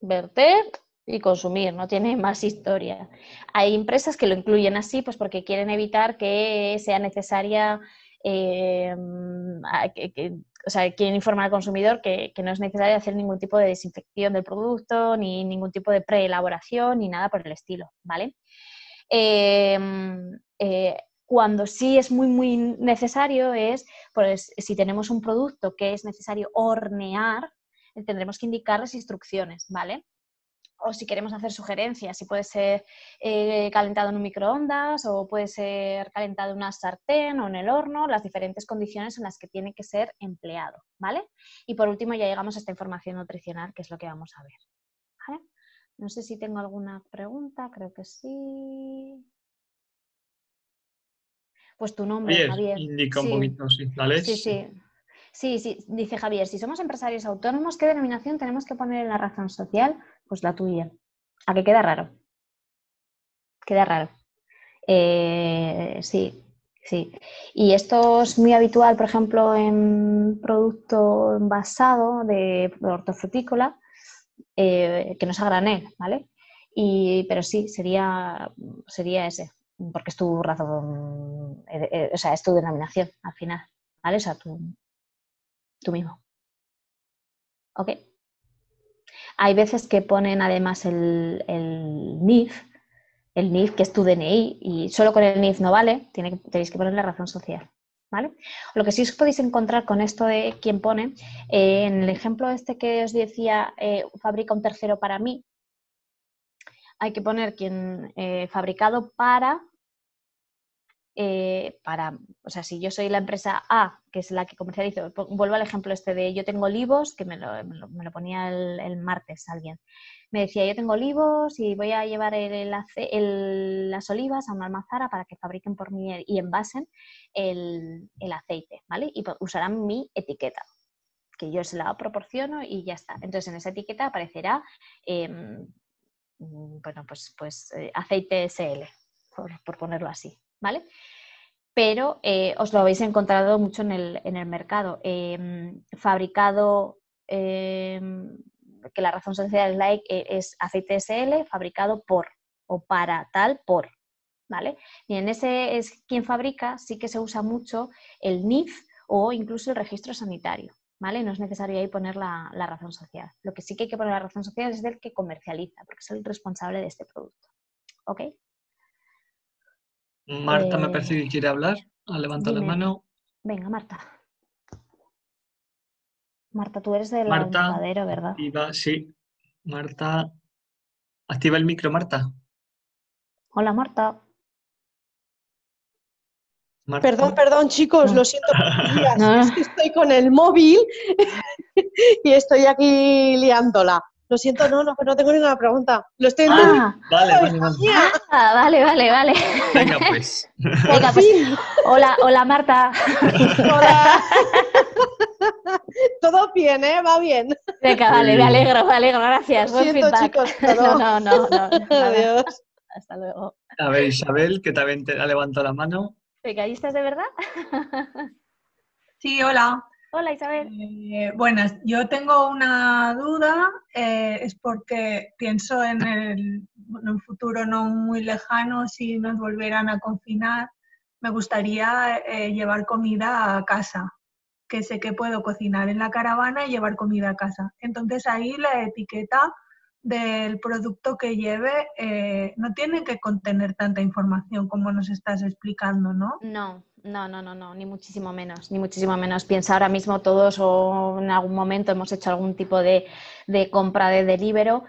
verter y consumir, no tiene más historia. Hay empresas que lo incluyen así pues porque quieren evitar que sea necesaria, o sea, quieren informar al consumidor que no es necesario hacer ningún tipo de desinfección del producto, ni ningún tipo de preelaboración, ni nada por el estilo, ¿vale? Cuando sí es muy, muy necesario es, pues, si tenemos un producto que es necesario hornear, tendremos que indicar las instrucciones, ¿vale? O si queremos hacer sugerencias, si puede ser calentado en un microondas o puede ser calentado en una sartén o en el horno, las diferentes condiciones en las que tiene que ser empleado, ¿vale? Y por último ya llegamos a esta información nutricional, que es lo que vamos a ver, ¿vale? No sé si tengo alguna pregunta, creo que sí. Pues tu nombre, Javier, Javier. indica un Sí, poquito, sí, ¿vale? sí, sí. Sí, sí, dice Javier, si somos empresarios autónomos, ¿qué denominación tenemos que poner en la razón social? Pues la tuya. ¿A qué queda raro? Queda raro. Sí, sí. Y esto es muy habitual, por ejemplo, en producto envasado de hortofrutícola, que no es a granel, ¿vale? Pero sí, sería ese, porque es tu razón, o sea, es tu denominación al final, ¿vale? O sea, tú mismo. ¿Ok? Hay veces que ponen además el NIF, que es tu DNI, y solo con el NIF no vale, tenéis que poner la razón social, ¿vale? Lo que sí os podéis encontrar con esto de quién pone, en el ejemplo este que os decía, fabrica un tercero para mí, hay que poner quien fabricado o sea, si yo soy la empresa A, que es la que comercializo, vuelvo al ejemplo este de yo tengo olivos, que me lo ponía el martes alguien, me decía yo tengo olivos y voy a llevar las olivas a una almazara para que fabriquen por mí y envasen el aceite, ¿vale? Y usarán mi etiqueta, que yo se la proporciono y ya está. Entonces en esa etiqueta aparecerá, bueno, pues aceite SL, por ponerlo así, ¿vale? Pero os lo habéis encontrado mucho en el mercado. Fabricado, que la razón social es aceite SL, fabricado por o para tal por, ¿vale? Y en ese es quien fabrica, sí que se usa mucho el NIF o incluso el registro sanitario, ¿vale? No es necesario ahí poner la razón social. Lo que sí que hay que poner la razón social es del que comercializa, porque es el responsable de este producto, ¿ok? Marta me parece que quiere hablar. Ha levantado la Dime. mano. Venga, Marta. Marta, tú eres del Marta, invernadero, ¿verdad? activa, sí. Marta, activa el micro, Marta. Hola, Marta. Marta. Perdón, chicos, No. lo siento por los días. No. Es que estoy con el móvil y estoy aquí liándola. Lo siento, no tengo ninguna pregunta. Lo estoy entendiendo. Vale, ¡Oh, vale, hija vale. mía! Vale. Venga, pues. ¡Por Venga, pues, fin! hola, Marta. Hola. Todo bien, ¿eh? Va bien. Venga, Muy vale, me bien. alegro, gracias. Lo Buen siento, feedback. chicos, perdón. No, nada. Adiós. Hasta luego. A ver, Isabel, que también te ha levantado la mano. Venga, ¿ahí estás de verdad? Sí, hola. Hola, Isabel. Buenas, yo tengo una duda, es porque pienso en un futuro no muy lejano, si nos volvieran a confinar, me gustaría llevar comida a casa, que sé que puedo cocinar en la caravana y llevar comida a casa. Entonces ahí la etiqueta del producto que lleve no tiene que contener tanta información como nos estás explicando, ¿no? No, ni muchísimo menos. Piensa ahora mismo todos o en algún momento hemos hecho algún tipo de compra de Deliveroo,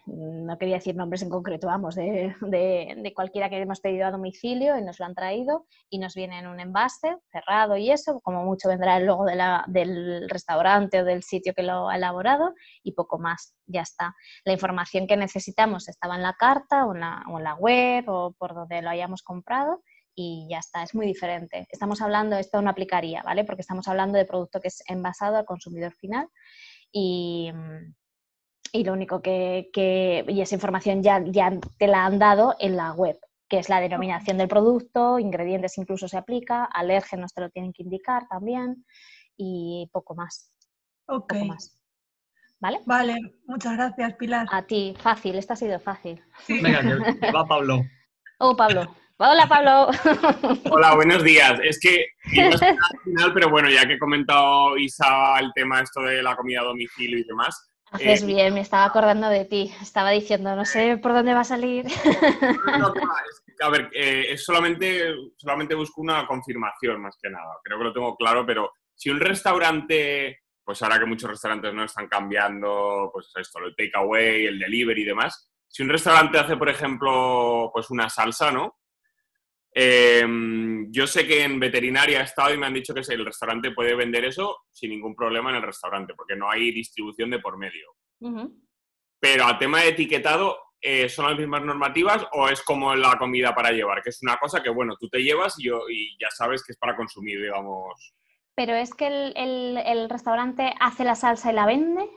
no quería decir nombres en concreto, vamos, de cualquiera que hemos pedido a domicilio y nos lo han traído y nos viene en un envase cerrado y eso, como mucho vendrá el logo del restaurante o del sitio que lo ha elaborado y poco más, ya está. La información que necesitamos estaba en la carta o en la web o por donde lo hayamos comprado y ya está, es muy diferente. Estamos hablando, esto no aplicaría, ¿vale? Porque estamos hablando de producto que es envasado al consumidor final y lo único y esa información ya te la han dado en la web, que es la denominación del producto, ingredientes incluso se aplica, alérgenos te lo tienen que indicar también y poco más. Ok. poco más. ¿Vale? Vale, muchas gracias, Pilar. A ti, fácil, esta ha sido fácil. Venga, que va Pablo. Oh, Pablo. Hola, Pablo. Hola, buenos días. Es que iba a esperar al final, pero bueno, ya que he comentado Isa el tema esto de la comida a domicilio y demás. Haces bien, me estaba acordando de ti. Estaba diciendo, no sé por dónde va a salir. No, que va, a ver, es solamente busco una confirmación más que nada. Creo que lo tengo claro, pero si un restaurante, pues ahora que muchos restaurantes no están cambiando, pues esto, el takeaway, el delivery y demás, si un restaurante hace, por ejemplo, pues una salsa, ¿no? Yo sé que en veterinaria he estado y me han dicho que el restaurante puede vender eso sin ningún problema en el restaurante, porque no hay distribución de por medio. Pero a tema de etiquetado, ¿son las mismas normativas o es como la comida para llevar? Que es una cosa que, bueno, tú te llevas y ya sabes que es para consumir, digamos. Pero es que el restaurante hace la salsa y la vende.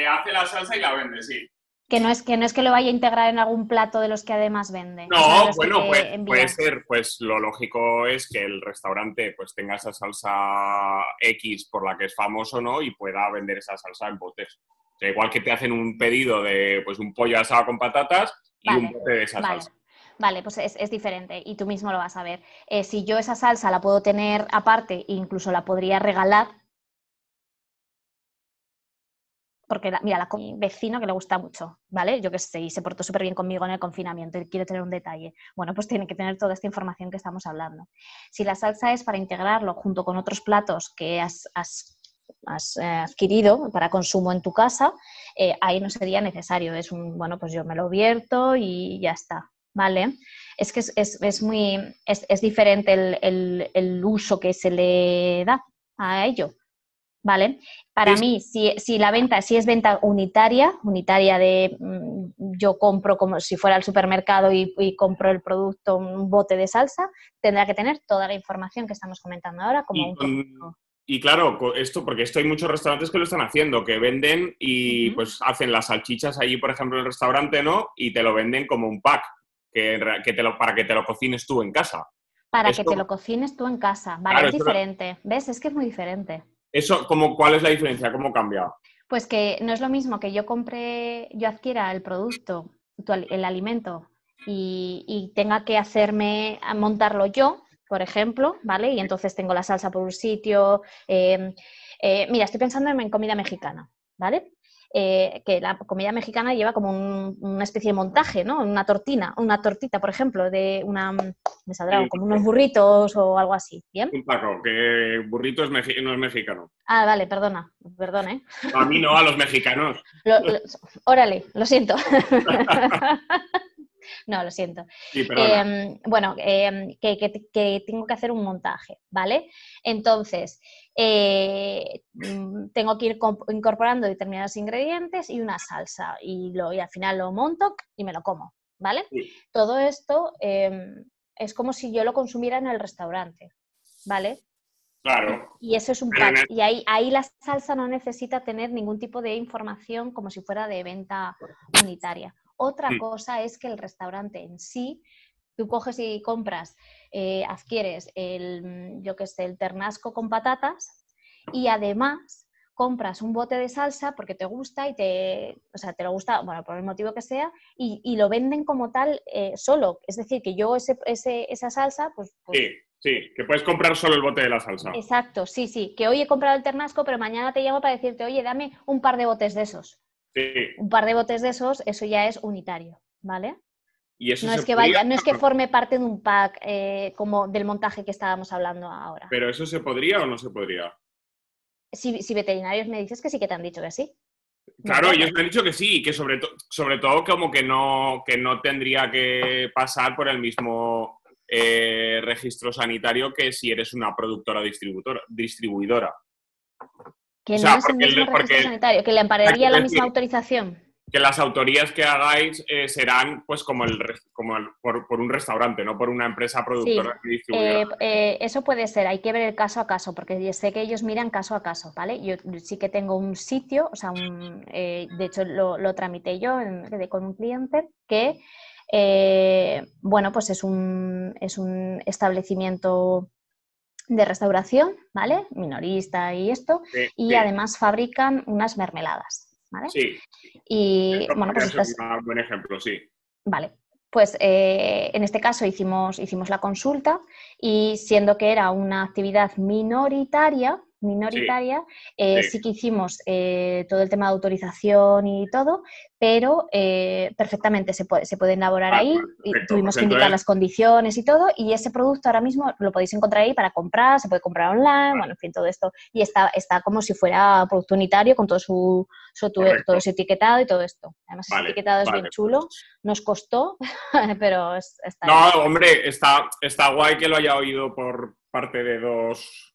Hace la salsa y la vende, sí. Que no es que lo vaya a integrar en algún plato de los que además vende. No, o sea, bueno, puede ser, pues lo lógico es que el restaurante pues tenga esa salsa X por la que es famoso, ¿no? Y pueda vender esa salsa en botes. O sea, igual que te hacen un pedido de pues un pollo asado con patatas y un bote de esa salsa. Vale, pues es diferente y tú mismo lo vas a ver. Si yo esa salsa la puedo tener aparte e incluso la podría regalar, porque mira, mi vecino que le gusta mucho, ¿vale? Yo que sé, y se portó súper bien conmigo en el confinamiento y quiere tener un detalle. Bueno, pues tiene que tener toda esta información que estamos hablando. Si la salsa es para integrarlo junto con otros platos que has adquirido para consumo en tu casa, ahí no sería necesario. Es bueno, pues yo me lo vierto y ya está, ¿vale? Es que es diferente el uso que se le da a ello. ¿Vale? Para mí, si es venta unitaria de yo compro como si fuera al supermercado y compro el producto, un bote de salsa, tendrá que tener toda la información que estamos comentando ahora como un producto. Y claro, porque esto hay muchos restaurantes que lo están haciendo, que venden y pues hacen las salchichas allí, por ejemplo, en el restaurante, ¿no? Y te lo venden como un pack, para que te lo cocines tú en casa. Para que te lo cocines tú en casa, ¿vale? Claro, es diferente, ¿ves? Es que es muy diferente. Eso, ¿cuál es la diferencia? ¿Cómo cambia? Pues que no es lo mismo que yo adquiera el producto, el alimento, y tenga que montarlo yo, por ejemplo, ¿vale? Y entonces tengo la salsa por un sitio. Mira, estoy pensando en comida mexicana, ¿vale? Que la comida mexicana lleva como una especie de montaje, ¿no? Una tortita, por ejemplo, me saldrá como unos burritos o algo así, ¿bien? Un taco, que burrito no es mexicano. Ah, vale, perdón, ¿eh? A mí no, a los mexicanos. Órale, lo siento. No, lo siento. Sí, perdona. Bueno, que tengo que hacer un montaje, ¿vale? Entonces, tengo que ir incorporando determinados ingredientes y una salsa y al final lo monto y me lo como, ¿vale? Sí. Todo esto es como si yo lo consumiera en el restaurante, ¿vale? Claro. Y eso es un pack. Y ahí la salsa no necesita tener ningún tipo de información como si fuera de venta unitaria. Otra cosa es que el restaurante en sí, tú coges y compras, adquieres el ternasco con patatas y además compras un bote de salsa porque te gusta te lo gusta, bueno, por el motivo que sea, y lo venden como tal solo. Es decir, que yo esa salsa, pues Sí, que puedes comprar solo el bote de la salsa. Exacto, sí. Que hoy he comprado el ternasco, pero mañana te llamo para decirte, oye, dame un par de botes de esos. Sí. Un par de botes de esos, eso ya es unitario, ¿vale? ¿Y eso no es que forme parte de un pack como del montaje que estábamos hablando ahora. ¿Pero eso se podría o no se podría? Si veterinarios me dices que sí que te han dicho que sí. Claro, ellos me han dicho que sí, que sobre todo como que no tendría que pasar por el mismo registro sanitario que si eres una productora distribuidora. Que no es el mismo registro sanitario, que le ampararía la misma autorización. Que las autorías que hagáis serán pues por un restaurante, no por una empresa productora y distribuidora. Eso puede ser, hay que ver el caso a caso, porque sé que ellos miran caso a caso, ¿vale? Yo sí que tengo un sitio, de hecho lo tramité yo con un cliente que, bueno, pues es un establecimiento de restauración, ¿vale? Minorista y esto, Sí, y sí. además fabrican unas mermeladas, ¿vale? Sí. Y Esto bueno, podría pues ser un buen ejemplo, sí. vale. Pues en este caso hicimos la consulta y siendo que era una actividad minoritaria, sí que hicimos todo el tema de autorización y todo, pero perfectamente se puede elaborar ahí. Y Perfecto. tuvimos Pues que indicar entonces, las condiciones y todo, y ese producto ahora mismo lo podéis encontrar ahí para comprar, se puede comprar online, bueno, en fin, todo esto. Y está como si fuera producto unitario con todo su etiquetado y todo esto. Además, ese etiquetado es bien chulo, nos costó, pero está no, ahí. hombre, está guay que lo haya oído por parte de dos...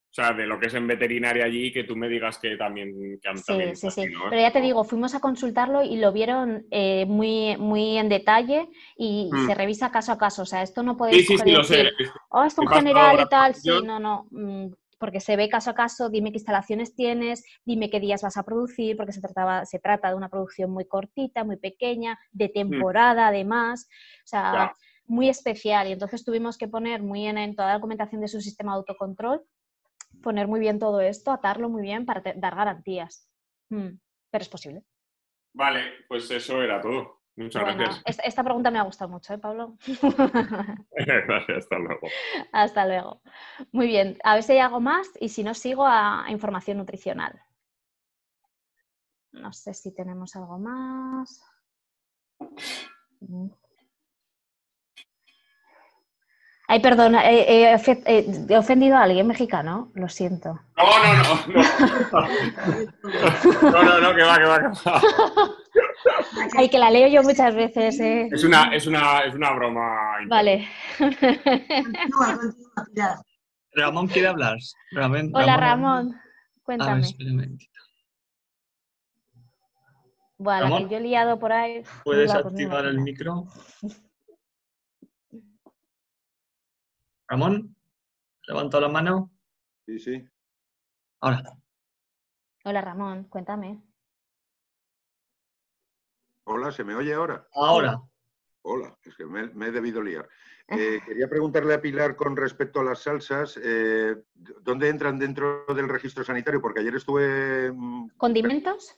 O sea, de lo que es en veterinaria allí, que tú me digas que también... Sí. Pero ya te digo, fuimos a consultarlo y lo vieron muy, muy en detalle y se revisa caso a caso. O sea, esto no podéis coger y lo sé. decir, oh, esto He en pasado general la y tal. Sí, formación. no, porque se ve caso a caso, dime qué instalaciones tienes, dime qué días vas a producir, porque se trata de una producción muy cortita, muy pequeña, de temporada además. O sea, muy especial. Y entonces tuvimos que poner muy en toda la documentación de su sistema de autocontrol, poner muy bien todo esto, atarlo muy bien para dar garantías. Pero es posible. Vale, pues eso era todo. Muchas gracias. Esta pregunta me ha gustado mucho, ¿eh, Pablo? Gracias, hasta luego. Hasta luego. Muy bien, a ver si hay algo más y si no sigo a información nutricional. No sé si tenemos algo más. Ay, perdona, he ofendido a alguien mexicano, lo siento. No, que va. Ay, que la leo yo muchas veces, ¿eh? Es una broma. Vale. Continúa, Pilar. Ramón quiere hablar. Hola, Ramón. Cuéntame. A ver, espera un momentito. Bueno, la que yo he liado por ahí. ¿Puedes activar el micro? Ramón, levanta la mano. Sí. Ahora. Hola, Ramón, cuéntame. Hola, ¿se me oye ahora? Ahora. Sí. Hola, es que me he debido liar. Quería preguntarle a Pilar con respecto a las salsas, ¿dónde entran dentro del registro sanitario? Porque ayer estuve... ¿Condimentos?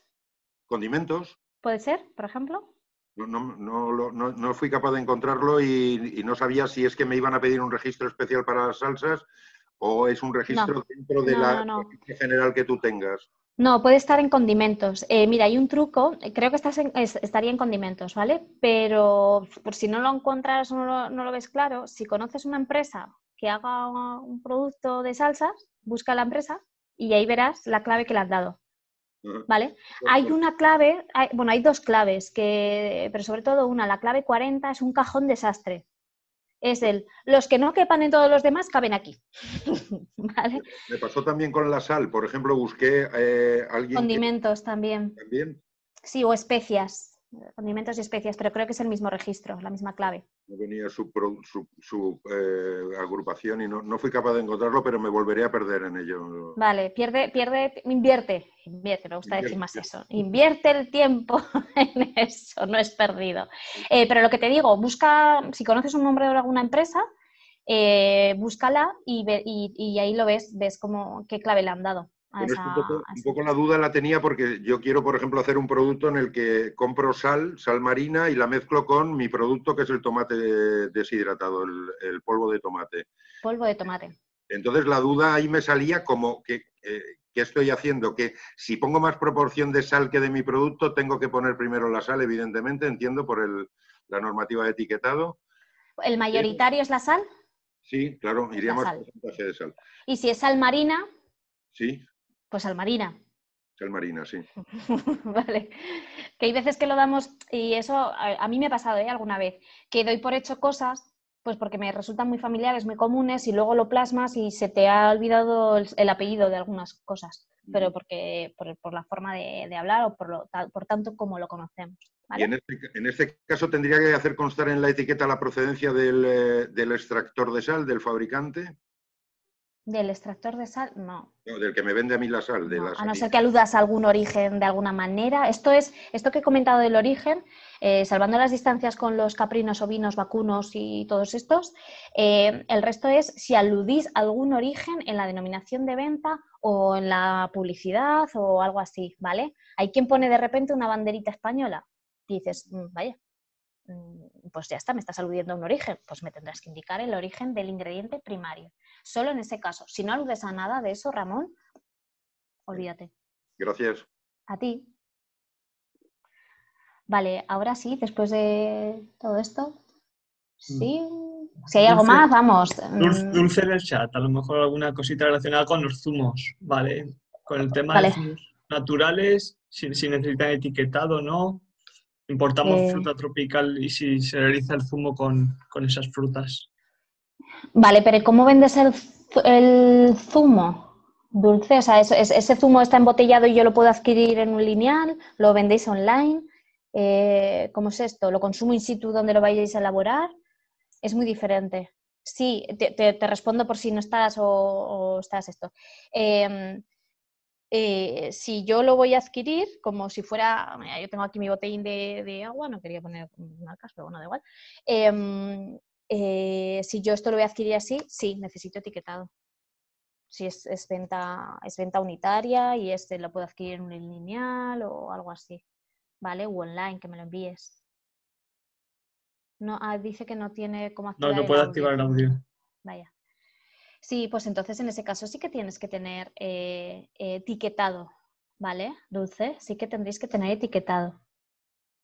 ¿Condimentos? ¿Puede ser, por ejemplo? No fui capaz de encontrarlo y no sabía si es que me iban a pedir un registro especial para las salsas o es un registro dentro de la registro general que tú tengas. No, puede estar en condimentos. Mira, hay un truco, creo que estaría en condimentos, ¿vale? Pero por si no lo encuentras o no lo ves claro, si conoces una empresa que haga un producto de salsas, busca la empresa y ahí verás la clave que le has dado, ¿vale? Hay una clave, hay dos claves, pero sobre todo una, la clave 40 es un cajón desastre. Es los que no quepan en todos los demás caben aquí. ¿Vale? Me pasó también con la sal. Por ejemplo, busqué alguien. Condimentos también. ¿También? Sí, o especias. Condimentos y especias, pero creo que es el mismo registro, la misma clave. No venía su agrupación y no fui capaz de encontrarlo, pero me volveré a perder en ello. Vale, invierte, me gusta decir más eso. Invierte el tiempo en eso, no es perdido. Pero lo que te digo, busca, si conoces un nombre de alguna empresa, búscala y ahí lo ves qué clave le han dado. Un poco la duda la tenía porque yo quiero, por ejemplo, hacer un producto en el que compro sal marina y la mezclo con mi producto que es el tomate deshidratado, el polvo de tomate. Polvo de tomate. Entonces la duda ahí me salía como que ¿qué estoy haciendo? Que si pongo más proporción de sal que de mi producto, tengo que poner primero la sal, evidentemente, entiendo, por la normativa de etiquetado. ¿El mayoritario es la sal? Sí, claro, iría más porcentaje de sal. ¿Y si es sal marina? Sí. Pues sal marina. Sal marina, sí. Vale. Que hay veces que lo damos, y eso a mí me ha pasado alguna vez, que doy por hecho cosas, pues porque me resultan muy familiares, muy comunes, y luego lo plasmas y se te ha olvidado el apellido de algunas cosas, pero por la forma de hablar o por tanto como lo conocemos. ¿Vale? Y en este caso tendría que hacer constar en la etiqueta la procedencia del extractor de sal, del fabricante. ¿Del extractor de sal? No. No, del que me vende a mí la sal. De No, la a no salina. ser que aludas a algún origen de alguna manera. Esto que he comentado del origen, salvando las distancias con los caprinos, ovinos, vacunos y todos estos, el resto es si aludís a algún origen en la denominación de venta o en la publicidad o algo así, ¿vale? Hay quien pone de repente una banderita española y dices, vaya, pues ya está, me estás aludiendo a un origen, pues me tendrás que indicar el origen del ingrediente primario. Solo en ese caso. Si no aludes a nada de eso, Ramón, olvídate. Gracias. A ti. Vale, ahora sí, después de todo esto. Sí. Si hay algo más, vamos. Dulce en el chat, a lo mejor alguna cosita relacionada con los zumos, ¿vale? Con el tema Vale. de zumos naturales, si necesitan etiquetado o no. Importamos fruta tropical y si se realiza el zumo con esas frutas. Vale, pero ¿cómo vendes el zumo? Dulce, o sea, ese zumo está embotellado y yo lo puedo adquirir en un lineal, lo vendéis online, ¿cómo es esto? ¿Lo consumo in situ donde lo vayáis a elaborar? Es muy diferente. Sí, te respondo por si no estás o estás esto. Si yo lo voy a adquirir como si fuera, mira, yo tengo aquí mi botellín de agua, no quería poner marcas, pero bueno, da igual. Si yo esto lo voy a adquirir así, sí, necesito etiquetado. Si es venta unitaria y lo puedo adquirir en un lineal o algo así, ¿vale? O online, que me lo envíes. No, dice que no tiene cómo activar No el puedo audio. activar el audio. Vaya. Sí, pues entonces en ese caso sí que tienes que tener etiquetado, ¿vale? Dulce, sí que tendréis que tener etiquetado.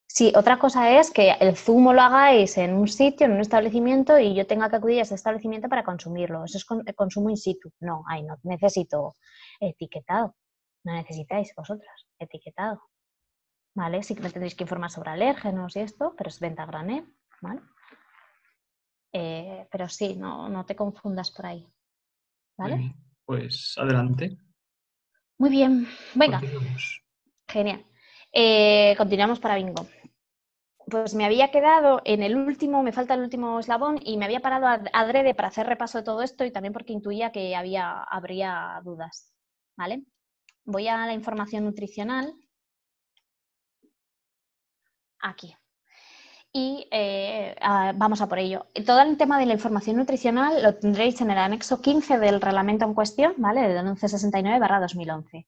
Sí, otra cosa es que el zumo lo hagáis en un sitio, en un establecimiento y yo tenga que acudir a ese establecimiento para consumirlo. Eso es consumo in situ. No, no necesito etiquetado. No necesitáis vosotros etiquetado. ¿Vale? Sí que me tendréis que informar sobre alérgenos y esto, pero es venta a granel, ¿vale? Pero sí, no te confundas por ahí. ¿Vale? Muy bien, pues adelante. Muy bien, venga. Continuamos. Genial. Continuamos para bingo. Pues me había quedado en el último, me falta el último eslabón y me había parado adrede para hacer repaso de todo esto y también porque intuía que habría dudas. ¿Vale? Voy a la información nutricional. Aquí. Y vamos a por ello. Todo el tema de la información nutricional lo tendréis en el anexo 15 del reglamento en cuestión, ¿vale? Del 1169/2011.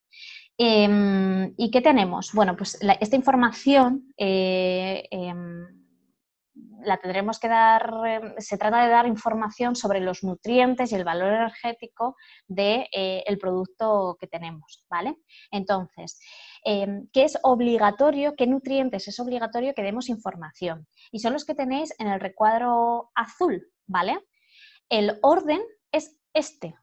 ¿Y qué tenemos? Bueno, pues esta información la tendremos que dar, se trata de dar información sobre los nutrientes y el valor energético del producto que tenemos, ¿vale? Entonces, ¿qué es obligatorio? ¿Qué nutrientes es obligatorio que demos información? Y son los que tenéis en el recuadro azul, ¿vale? El orden es este.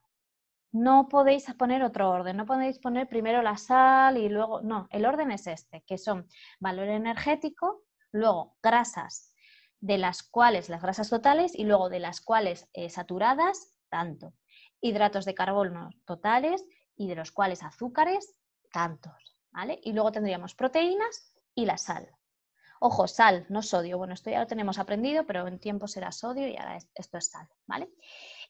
No podéis poner otro orden, no podéis poner primero la sal y luego... No, el orden es este, que son valor energético, luego grasas, de las cuales las grasas totales y luego de las cuales saturadas, tanto. Hidratos de carbono totales y de los cuales azúcares, tantos, ¿vale? Y luego tendríamos proteínas y la sal. Ojo, sal, no sodio. Bueno, esto ya lo tenemos aprendido, pero en tiempo será sodio y ahora esto es sal, ¿vale?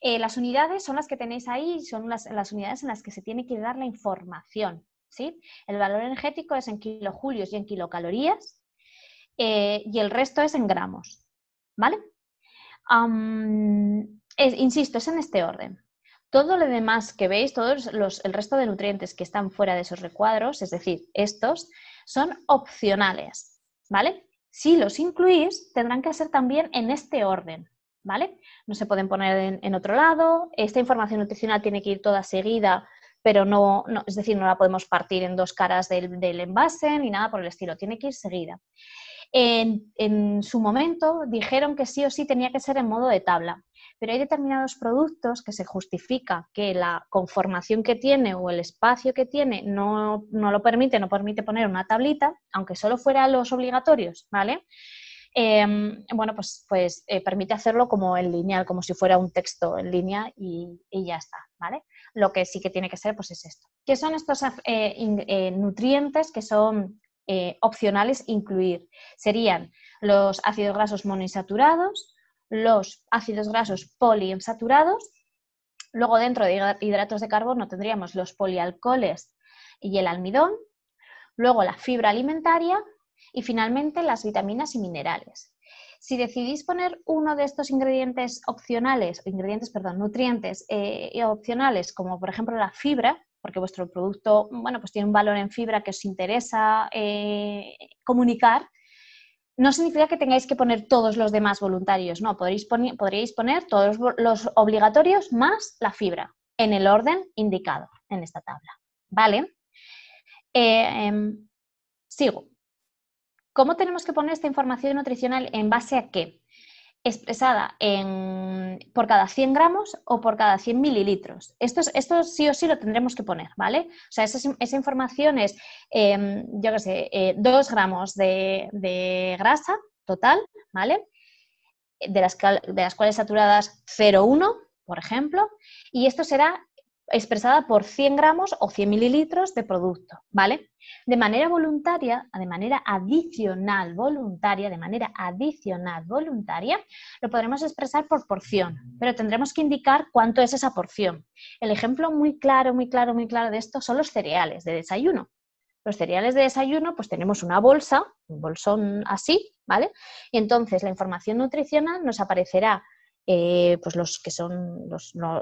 Las unidades son las que tenéis ahí, son las unidades en las que se tiene que dar la información, ¿sí? El valor energético es en kilojulios y en kilocalorías y el resto es en gramos, ¿vale? Insisto, es en este orden. Todo lo demás que veis, el resto de nutrientes que están fuera de esos recuadros, es decir, estos, son opcionales, ¿vale? Si los incluís, tendrán que ser también en este orden, ¿vale? No se pueden poner en otro lado. Esta información nutricional tiene que ir toda seguida, pero no, es decir, no la podemos partir en dos caras del envase ni nada por el estilo, tiene que ir seguida. En su momento dijeron que sí o sí tenía que ser en modo de tabla, pero hay determinados productos que se justifica que la conformación que tiene o el espacio que tiene no lo permite, no permite poner una tablita, aunque solo fuera los obligatorios, ¿vale? Bueno, pues permite hacerlo como en lineal, como si fuera un texto en línea y ya está, ¿vale? Lo que sí que tiene que ser, pues es esto. ¿Qué son estos nutrientes que son opcionales incluir? Serían los ácidos grasos monoinsaturados, los ácidos grasos poliinsaturados Luego dentro de hidratos de carbono tendríamos los polialcoholes y el almidón, luego la fibra alimentaria y finalmente las vitaminas y minerales. Si decidís poner uno de estos ingredientes opcionales, nutrientes opcionales, como por ejemplo la fibra, porque vuestro producto, bueno, pues tiene un valor en fibra que os interesa comunicar, no significa que tengáis que poner todos los demás voluntarios, no, podríais poner todos los obligatorios más la fibra, en el orden indicado en esta tabla, ¿vale? Sigo. ¿Cómo tenemos que poner esta información nutricional? ¿En base a qué? Expresada por cada 100 gramos o por cada 100 mililitros. Esto sí o sí lo tendremos que poner, ¿vale? O sea, esa información es, yo qué sé, 2 gramos de grasa total, ¿vale? De las cuales saturadas 0,1, por ejemplo, y esto será expresada por 100 gramos o 100 mililitros de producto, ¿vale? De manera voluntaria, de manera adicional voluntaria, lo podremos expresar por porción, pero tendremos que indicar cuánto es esa porción. El ejemplo muy claro de esto son los cereales de desayuno. Los cereales de desayuno, pues tenemos una bolsa, un bolsón así, ¿vale? Y entonces la información nutricional nos aparecerá pues los que son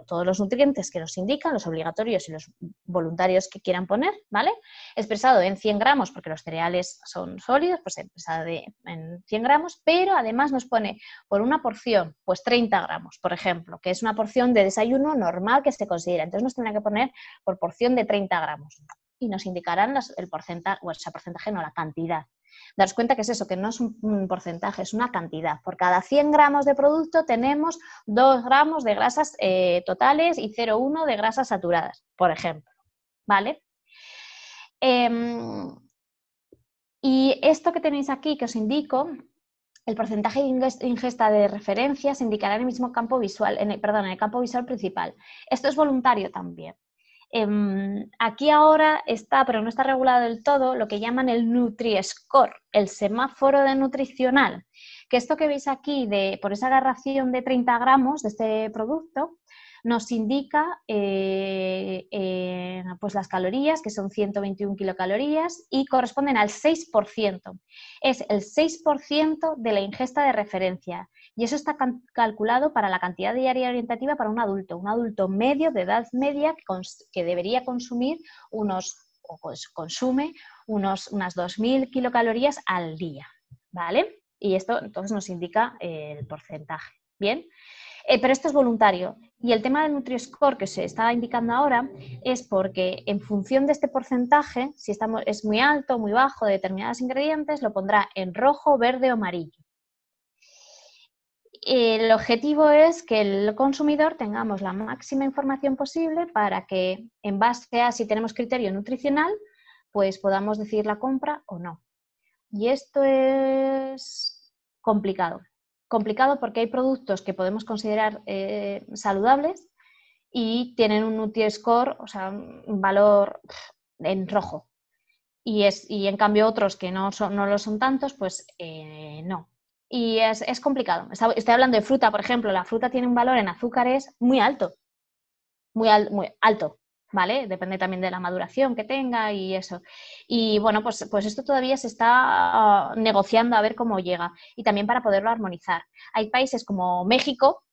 todos los nutrientes que nos indican, los obligatorios y los voluntarios que quieran poner, ¿vale? Expresado en 100 gramos, porque los cereales son sólidos, pues expresado en 100 gramos, pero además nos pone por una porción, pues 30 gramos, por ejemplo, que es una porción de desayuno normal que se considera. Entonces nos tendrá que poner por porción de 30 gramos y nos indicarán el porcentaje, o sea, porcentaje no, la cantidad. Daros cuenta que es eso, que no es un porcentaje, es una cantidad. Por cada 100 gramos de producto tenemos 2 gramos de grasas totales y 0,1 de grasas saturadas, por ejemplo, ¿vale? Y esto que tenéis aquí, que os indico, el porcentaje de ingesta de referencia se indicará en el mismo campo visual, en el campo visual principal. Esto es voluntario también. Aquí ahora está, pero no está regulado del todo, lo que llaman el Nutri-Score, el semáforo de nutricional, que esto que veis aquí, por esa ración de 30 gramos de este producto, nos indica pues las calorías, que son 121 kilocalorías, y corresponden al 6%. Es el 6% de la ingesta de referencia. Y eso está calculado para la cantidad diaria orientativa para un adulto medio, de edad media, que debería consumir consume unas 2.000 kilocalorías al día, ¿vale? Y esto entonces nos indica el porcentaje, ¿bien? Pero esto es voluntario. Y el tema del Nutri-Score que se está indicando ahora es porque en función de este porcentaje, si es muy alto o muy bajo de determinados ingredientes, lo pondrá en rojo, verde o amarillo. El objetivo es que el consumidor tengamos la máxima información posible para que, en base a si tenemos criterio nutricional, pues podamos decidir la compra o no. Y esto es complicado. Complicado porque hay productos que podemos considerar saludables y tienen un Nutri-Score, o sea, un valor en rojo. Y en cambio otros que no lo son tantos, pues no. Y es complicado. Estoy hablando de fruta, por ejemplo. La fruta tiene un valor en azúcares muy alto. Muy alto, ¿vale? Depende también de la maduración que tenga y eso. Y bueno, pues esto todavía se está negociando a ver cómo llega. Y también para poderlo armonizar. Hay países como México,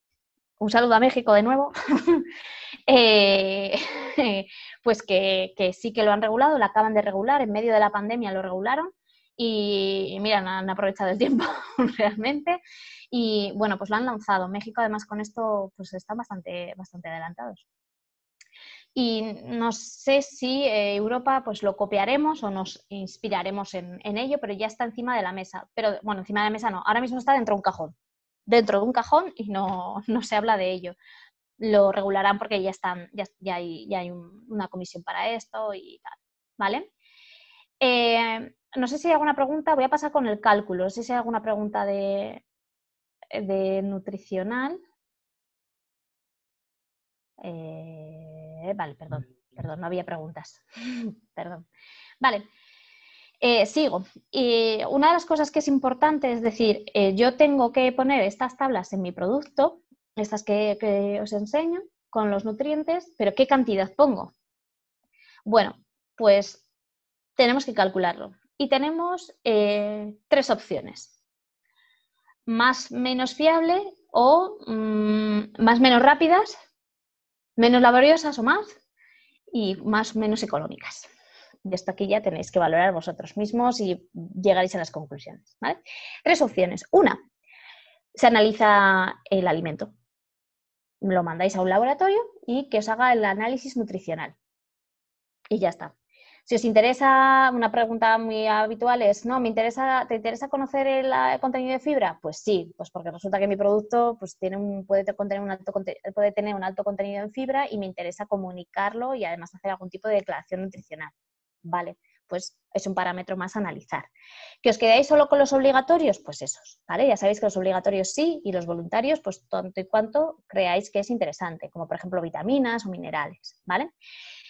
un saludo a México de nuevo, pues que sí que lo han regulado, lo acaban de regular, en medio de la pandemia lo regularon. Y mira, han aprovechado el tiempo realmente y bueno, pues lo han lanzado. México además con esto pues están bastante adelantados. Y no sé si Europa pues lo copiaremos o nos inspiraremos en ello, pero ya está encima de la mesa. Pero bueno, encima de la mesa no, ahora mismo está dentro de un cajón. Dentro de un cajón y no se habla de ello. Lo regularán porque ya hay una comisión para esto y tal, ¿vale? No sé si hay alguna pregunta, voy a pasar con el cálculo, no sé si hay alguna pregunta de nutricional. Vale, perdón, no había preguntas. Perdón. Vale, sigo. Una de las cosas que es importante es decir, yo tengo que poner estas tablas en mi producto, estas que os enseño, con los nutrientes, pero ¿qué cantidad pongo? Bueno, pues tenemos que calcularlo. Y tenemos 3 opciones. Más menos fiable o más menos rápidas, menos laboriosas o más, y más menos económicas. Y esto aquí ya tenéis que valorar vosotros mismos y llegaréis a las conclusiones, ¿vale? 3 opciones. Una, se analiza el alimento. Lo mandáis a un laboratorio y que os haga el análisis nutricional. Y ya está. Si os interesa, una pregunta muy habitual es, no, ¿te interesa conocer el contenido de fibra? Pues sí, pues porque resulta que mi producto pues, puede tener un alto contenido en fibra y me interesa comunicarlo y además hacer algún tipo de declaración nutricional. Vale, pues es un parámetro más a analizar. ¿Que os quedáis solo con los obligatorios? Pues esos, ¿vale? Ya sabéis que los obligatorios sí y los voluntarios, pues tanto y cuanto creáis que es interesante, como por ejemplo vitaminas o minerales, ¿vale?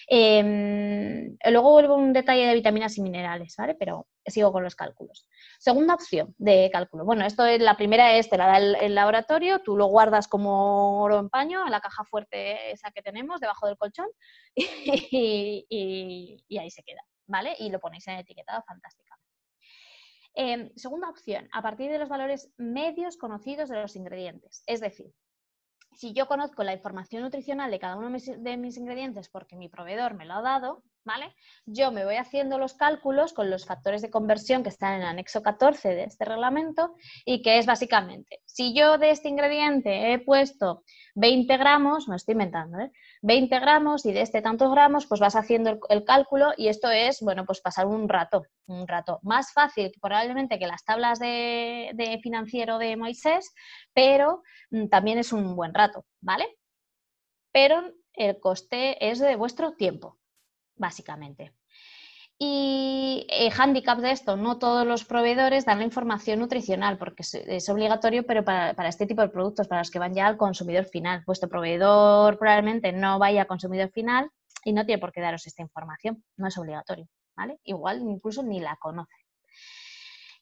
Luego vuelvo a un detalle de vitaminas y minerales, ¿vale? Pero sigo con los cálculos. Segunda opción de cálculo. Bueno, la primera es, te la da el laboratorio, tú lo guardas como oro en paño en la caja fuerte esa que tenemos debajo del colchón y ahí se queda, ¿vale? Y lo ponéis en etiquetado fantásticamente. Segunda opción, a partir de los valores medios conocidos de los ingredientes. Es decir, si yo conozco la información nutricional de cada uno de mis ingredientes porque mi proveedor me lo ha dado, ¿vale? Yo me voy haciendo los cálculos con los factores de conversión que están en el anexo 14 de este reglamento y que es básicamente, si yo de este ingrediente he puesto 20 gramos, me estoy inventando, 20 gramos y de este tantos gramos, pues vas haciendo el cálculo y esto es, bueno, pues pasar un rato más fácil probablemente que las tablas de financiero de Moisés, pero también es un buen rato, ¿vale? Pero el coste es de vuestro tiempo, básicamente. Y hándicap de esto, no todos los proveedores dan la información nutricional porque es obligatorio, pero para este tipo de productos, para los que van ya al consumidor final. Vuestro proveedor probablemente no vaya al consumidor final y no tiene por qué daros esta información, no es obligatorio, ¿vale? Igual incluso ni la conoce.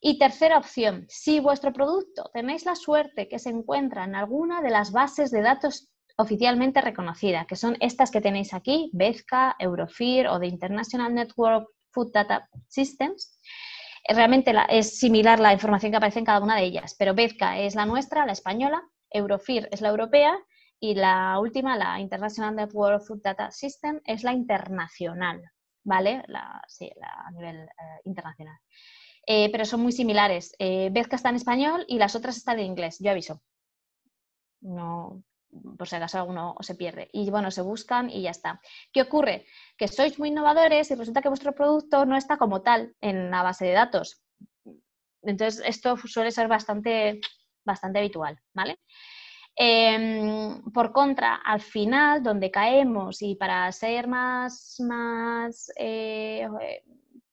Y tercera opción, si vuestro producto tenéis la suerte que se encuentra en alguna de las bases de datos oficialmente reconocidas, que son estas que tenéis aquí, BEZCA, Eurofir o The International Network Food Data Systems. Realmente es similar la información que aparece en cada una de ellas, pero BEZCA es la nuestra, la española, Eurofir es la europea y la última, la International Network Food Data System, es la internacional, ¿vale? A nivel internacional. Pero son muy similares. BEZCA está en español y las otras están en inglés, yo aviso. No, por si acaso alguno se pierde. Y bueno, se buscan y ya está. ¿Qué ocurre? Que sois muy innovadores y resulta que vuestro producto no está como tal en la base de datos. Entonces, esto suele ser bastante habitual, ¿vale? Por contra, al final, donde caemos y para ser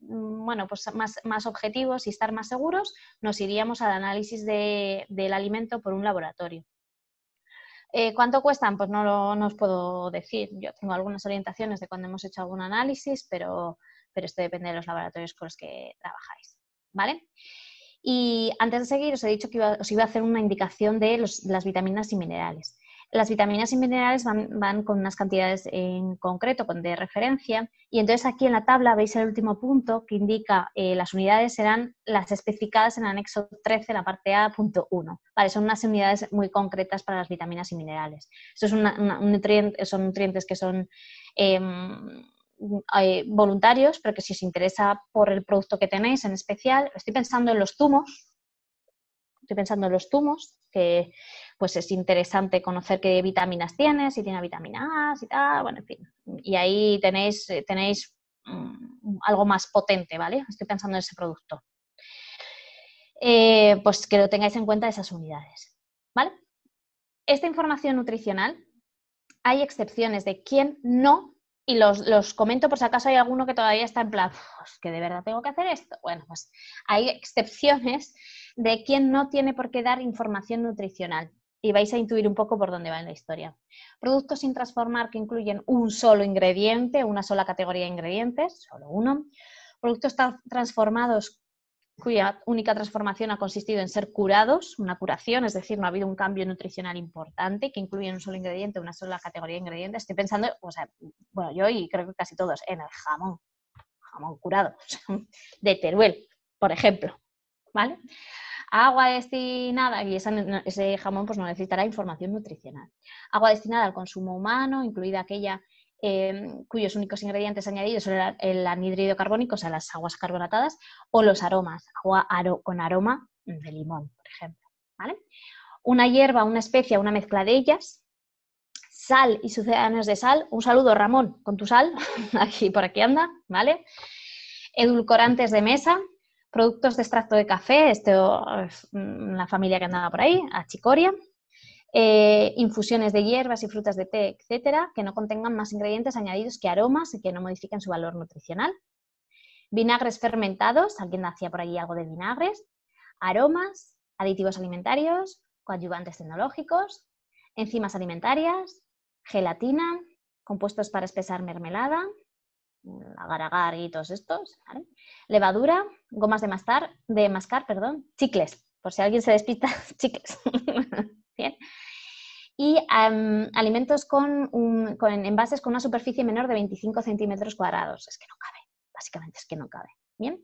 bueno, pues más objetivos y estar más seguros, nos iríamos al análisis del alimento por un laboratorio. ¿Cuánto cuestan? Pues no os puedo decir. Yo tengo algunas orientaciones de cuando hemos hecho algún análisis, pero esto depende de los laboratorios con los que trabajáis, ¿vale? Y antes de seguir os he dicho que os iba a hacer una indicación de las vitaminas y minerales. Las vitaminas y minerales van con unas cantidades en concreto, de referencia, y entonces aquí en la tabla veis el último punto que indica las unidades serán las especificadas en el anexo 13, la parte A, punto 1. Vale, son unas unidades muy concretas para las vitaminas y minerales. Eso es son nutrientes que son voluntarios, pero que si os interesa por el producto que tenéis en especial, estoy pensando en los zumos. Que pues es interesante conocer qué vitaminas tiene, si tiene vitamina A, si tal, bueno, en fin. Y ahí tenéis algo más potente, ¿vale? Estoy pensando en ese producto. Pues que lo tengáis en cuenta esas unidades, ¿vale? Esta información nutricional, hay excepciones de quién no, y los comento por si acaso hay alguno que todavía está en plan, pues que de verdad tengo que hacer esto. Bueno, pues hay excepciones de quién no tiene por qué dar información nutricional y vais a intuir un poco por dónde va en la historia. Productos sin transformar que incluyen un solo ingrediente, una sola categoría de ingredientes, solo uno. Productos transformados cuya única transformación ha consistido en ser curados, una curación, es decir, no ha habido un cambio nutricional importante que incluye un solo ingrediente, una sola categoría de ingredientes. Estoy pensando, o sea, bueno, yo y creo que casi todos, en el jamón curado, de Teruel, por ejemplo, ¿vale? Agua destinada, y ese jamón pues no necesitará información nutricional. Agua destinada al consumo humano, incluida aquella cuyos únicos ingredientes añadidos son el anhídrido carbónico, o sea, las aguas carbonatadas, o los aromas, agua con aroma de limón, por ejemplo, ¿vale? Una hierba, una especia, una mezcla de ellas, sal y sucedáneos de sal. Un saludo, Ramón, con tu sal, por aquí anda, ¿vale? Edulcorantes de mesa, productos de extracto de café, esto es una familia que andaba por ahí, achicoria, infusiones de hierbas y frutas de té, etcétera, que no contengan más ingredientes añadidos que aromas y que no modifiquen su valor nutricional. Vinagres fermentados, alguien hacía por allí algo de vinagres, aromas, aditivos alimentarios, coadyuvantes tecnológicos, enzimas alimentarias, gelatina, compuestos para espesar mermelada, agar-agar y todos estos, ¿vale? Levadura, gomas de mascar, chicles, por si alguien se despista, chicles. Bien. Y alimentos con envases con una superficie menor de 25 centímetros cuadrados. Es que no cabe, básicamente es que no cabe. Bien.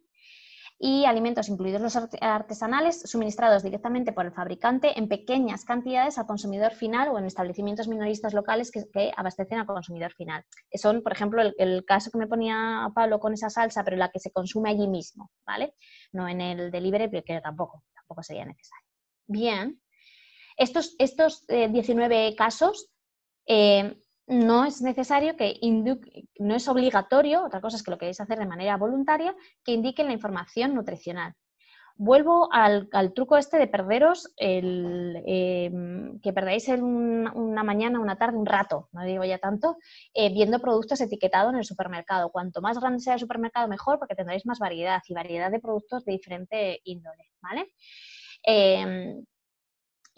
Y alimentos, incluidos los artesanales, suministrados directamente por el fabricante en pequeñas cantidades al consumidor final o en establecimientos minoristas locales que abastecen al consumidor final. Son, por ejemplo, el caso que me ponía Pablo con esa salsa, pero la que se consume allí mismo, ¿vale? No en el delivery, porque tampoco sería necesario. Bien. Estos 19 casos no es necesario no es obligatorio, otra cosa es que lo queréis hacer de manera voluntaria, que indiquen la información nutricional. Vuelvo al truco este de perderos, que perdáis una mañana, una tarde, un rato, no digo ya tanto, viendo productos etiquetados en el supermercado. Cuanto más grande sea el supermercado, mejor, porque tendréis más variedad y variedad de productos de diferente índole, ¿vale?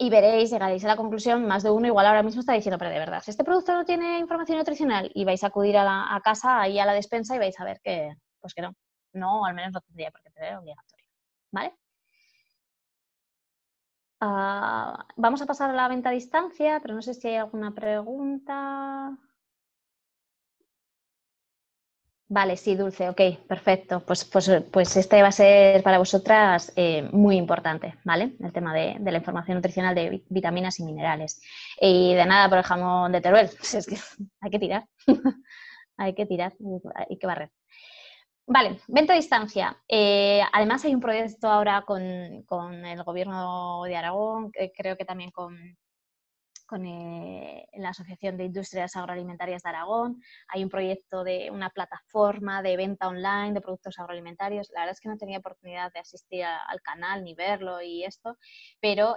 Y veréis, llegaréis a la conclusión, más de uno igual ahora mismo está diciendo, pero de verdad, si este producto no tiene información nutricional, y vais a acudir a casa, ahí a la despensa, y vais a ver que, pues que no, al menos no tendría por qué tener obligatorio, ¿vale? Vamos a pasar a la venta a distancia, pero no sé si hay alguna pregunta. Vale, sí, Dulce, ok, perfecto. Pues este va a ser para vosotras muy importante, ¿vale? El tema de la información nutricional de vitaminas y minerales. Y de nada por el jamón de Teruel, es que hay que tirar, hay que tirar, hay que barrer. Vale, venta a distancia. Además hay un proyecto ahora con el Gobierno de Aragón, creo que también con la Asociación de Industrias Agroalimentarias de Aragón. Hay un proyecto de una plataforma de venta online de productos agroalimentarios. La verdad es que no tenía oportunidad de asistir al canal ni verlo y esto, pero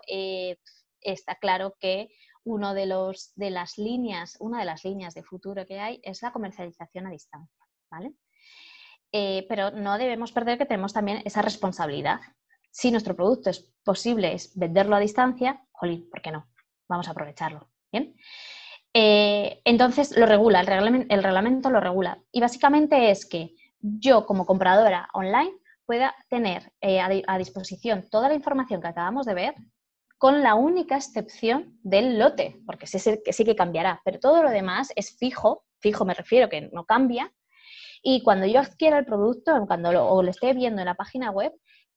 está claro que una de las líneas de futuro que hay es la comercialización a distancia, ¿vale? Pero no debemos perder que tenemos también esa responsabilidad. Si nuestro producto es posible venderlo a distancia, jolín, ¿por qué no? Vamos a aprovecharlo, ¿bien? Entonces lo regula, el reglamento lo regula. Y básicamente es que yo como compradora online pueda tener a disposición toda la información que acabamos de ver, con la única excepción del lote, porque sí que cambiará, pero todo lo demás es fijo me refiero que no cambia, y cuando yo adquiera el producto, o lo esté viendo en la página web,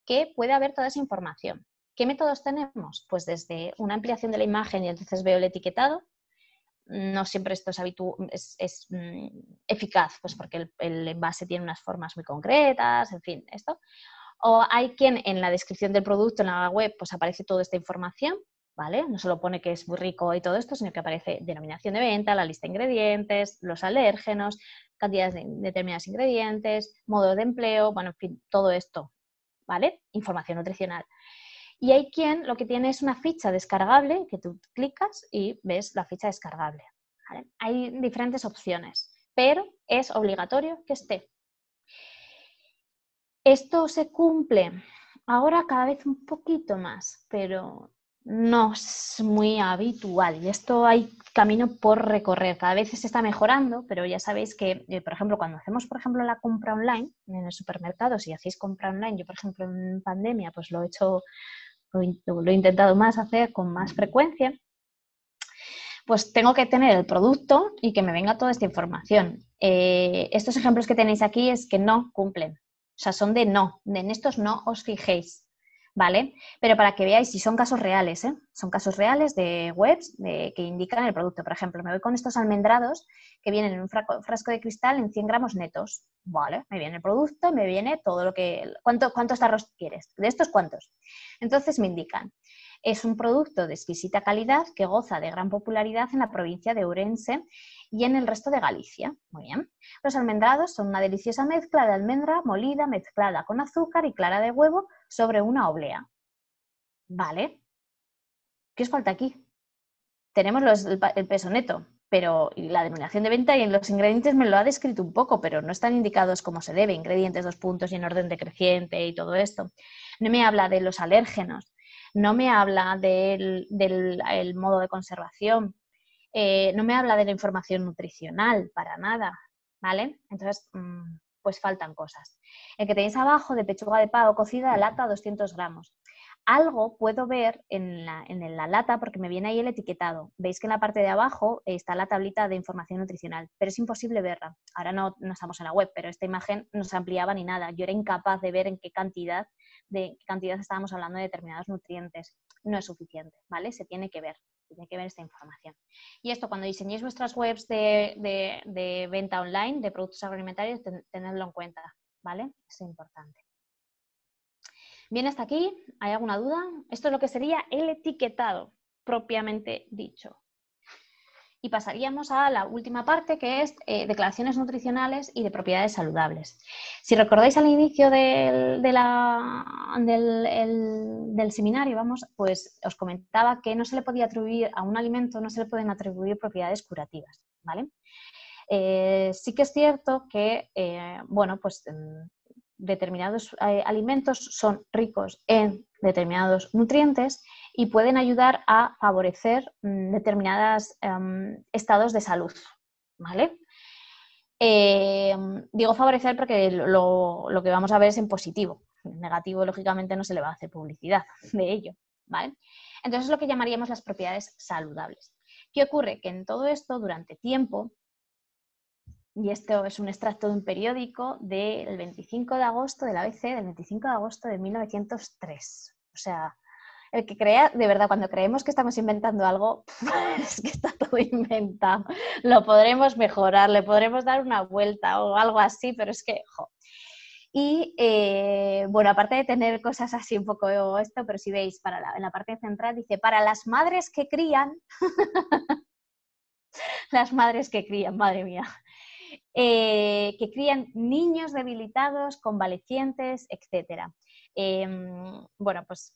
que puede haber toda esa información. ¿Qué métodos tenemos? Pues desde una ampliación de la imagen y entonces veo el etiquetado. No siempre esto es eficaz, pues porque el envase tiene unas formas muy concretas, en fin, esto. O hay quien en la descripción del producto en la web pues aparece toda esta información, ¿vale? No solo pone que es muy rico y todo esto, sino que aparece denominación de venta, la lista de ingredientes, los alérgenos, cantidades de determinados ingredientes, modo de empleo, bueno, en fin, todo esto, ¿vale? Información nutricional. Y hay quien lo que tiene es una ficha descargable que tú clicas y ves la ficha descargable, ¿vale? Hay diferentes opciones, pero es obligatorio que esté. Esto se cumple ahora cada vez un poquito más, pero no es muy habitual y esto hay camino por recorrer. Cada vez se está mejorando, pero ya sabéis que, por ejemplo, cuando hacemos, por ejemplo, la compra online en el supermercado, si hacéis compra online, yo, por ejemplo, en pandemia, pues lo he intentado más hacer con más frecuencia, pues tengo que tener el producto y que me venga toda esta información. Estos ejemplos que tenéis aquí es que no cumplen, o sea, son de no, en estos no os fijéis. ¿Vale? Pero para que veáis si son casos reales, ¿eh? Son casos reales de webs que indican el producto. Por ejemplo, me voy con estos almendrados que vienen en un frasco de cristal en 100 gramos netos. Vale, me viene el producto, me viene todo lo que... ¿Cuántos tarros quieres? ¿De estos cuántos? Entonces me indican. Es un producto de exquisita calidad que goza de gran popularidad en la provincia de Ourense y en el resto de Galicia. Muy bien. Los almendrados son una deliciosa mezcla de almendra molida mezclada con azúcar y clara de huevo sobre una oblea. ¿Vale? ¿Qué os falta aquí? Tenemos el peso neto, pero la denominación de venta y en los ingredientes me lo ha descrito un poco, pero no están indicados como se debe, ingredientes, 2 puntos y en orden decreciente y todo esto. No me habla de los alérgenos, no me habla del modo de conservación, no me habla de la información nutricional, para nada, ¿vale? Entonces, pues faltan cosas. El que tenéis abajo de pechuga de pavo cocida, lata 200 gramos. Algo puedo ver en la lata porque me viene ahí el etiquetado. Veis que en la parte de abajo está la tablita de información nutricional, pero es imposible verla. Ahora no estamos en la web, pero esta imagen no se ampliaba ni nada. Yo era incapaz de ver en qué cantidad estábamos hablando de determinados nutrientes. No es suficiente, ¿vale? Se tiene que ver esta información. Y esto, cuando diseñéis vuestras webs de venta online de productos agroalimentarios, tenedlo en cuenta, ¿vale? Es importante. Bien, hasta aquí. ¿Hay alguna duda? Esto es lo que sería el etiquetado, propiamente dicho. Y pasaríamos a la última parte, que es declaraciones nutricionales y de propiedades saludables. Si recordáis al inicio del seminario, pues os comentaba que no se le podía atribuir a un alimento, no se le pueden atribuir propiedades curativas, ¿vale? Sí que es cierto que, determinados alimentos son ricos en determinados nutrientes y pueden ayudar a favorecer determinados estados de salud, ¿vale? Digo favorecer porque lo que vamos a ver es en positivo. En negativo, lógicamente, no se le va a hacer publicidad de ello, ¿vale? Entonces es lo que llamaríamos las propiedades saludables. ¿Qué ocurre? Que en todo esto, durante tiempo, y esto es un extracto de un periódico del 25 de agosto de la ABC, del 25 de agosto de 1903. O sea, el que crea, de verdad, cuando creemos que estamos inventando algo, es que está todo inventado. Lo podremos mejorar, le podremos dar una vuelta o algo así, pero es que, jo. Y, bueno, aparte de tener cosas así un poco esto, pero si veis, en la parte central dice, para las madres que crían, las madres que crían, madre mía, que crían niños debilitados, convalecientes, etc. Bueno, pues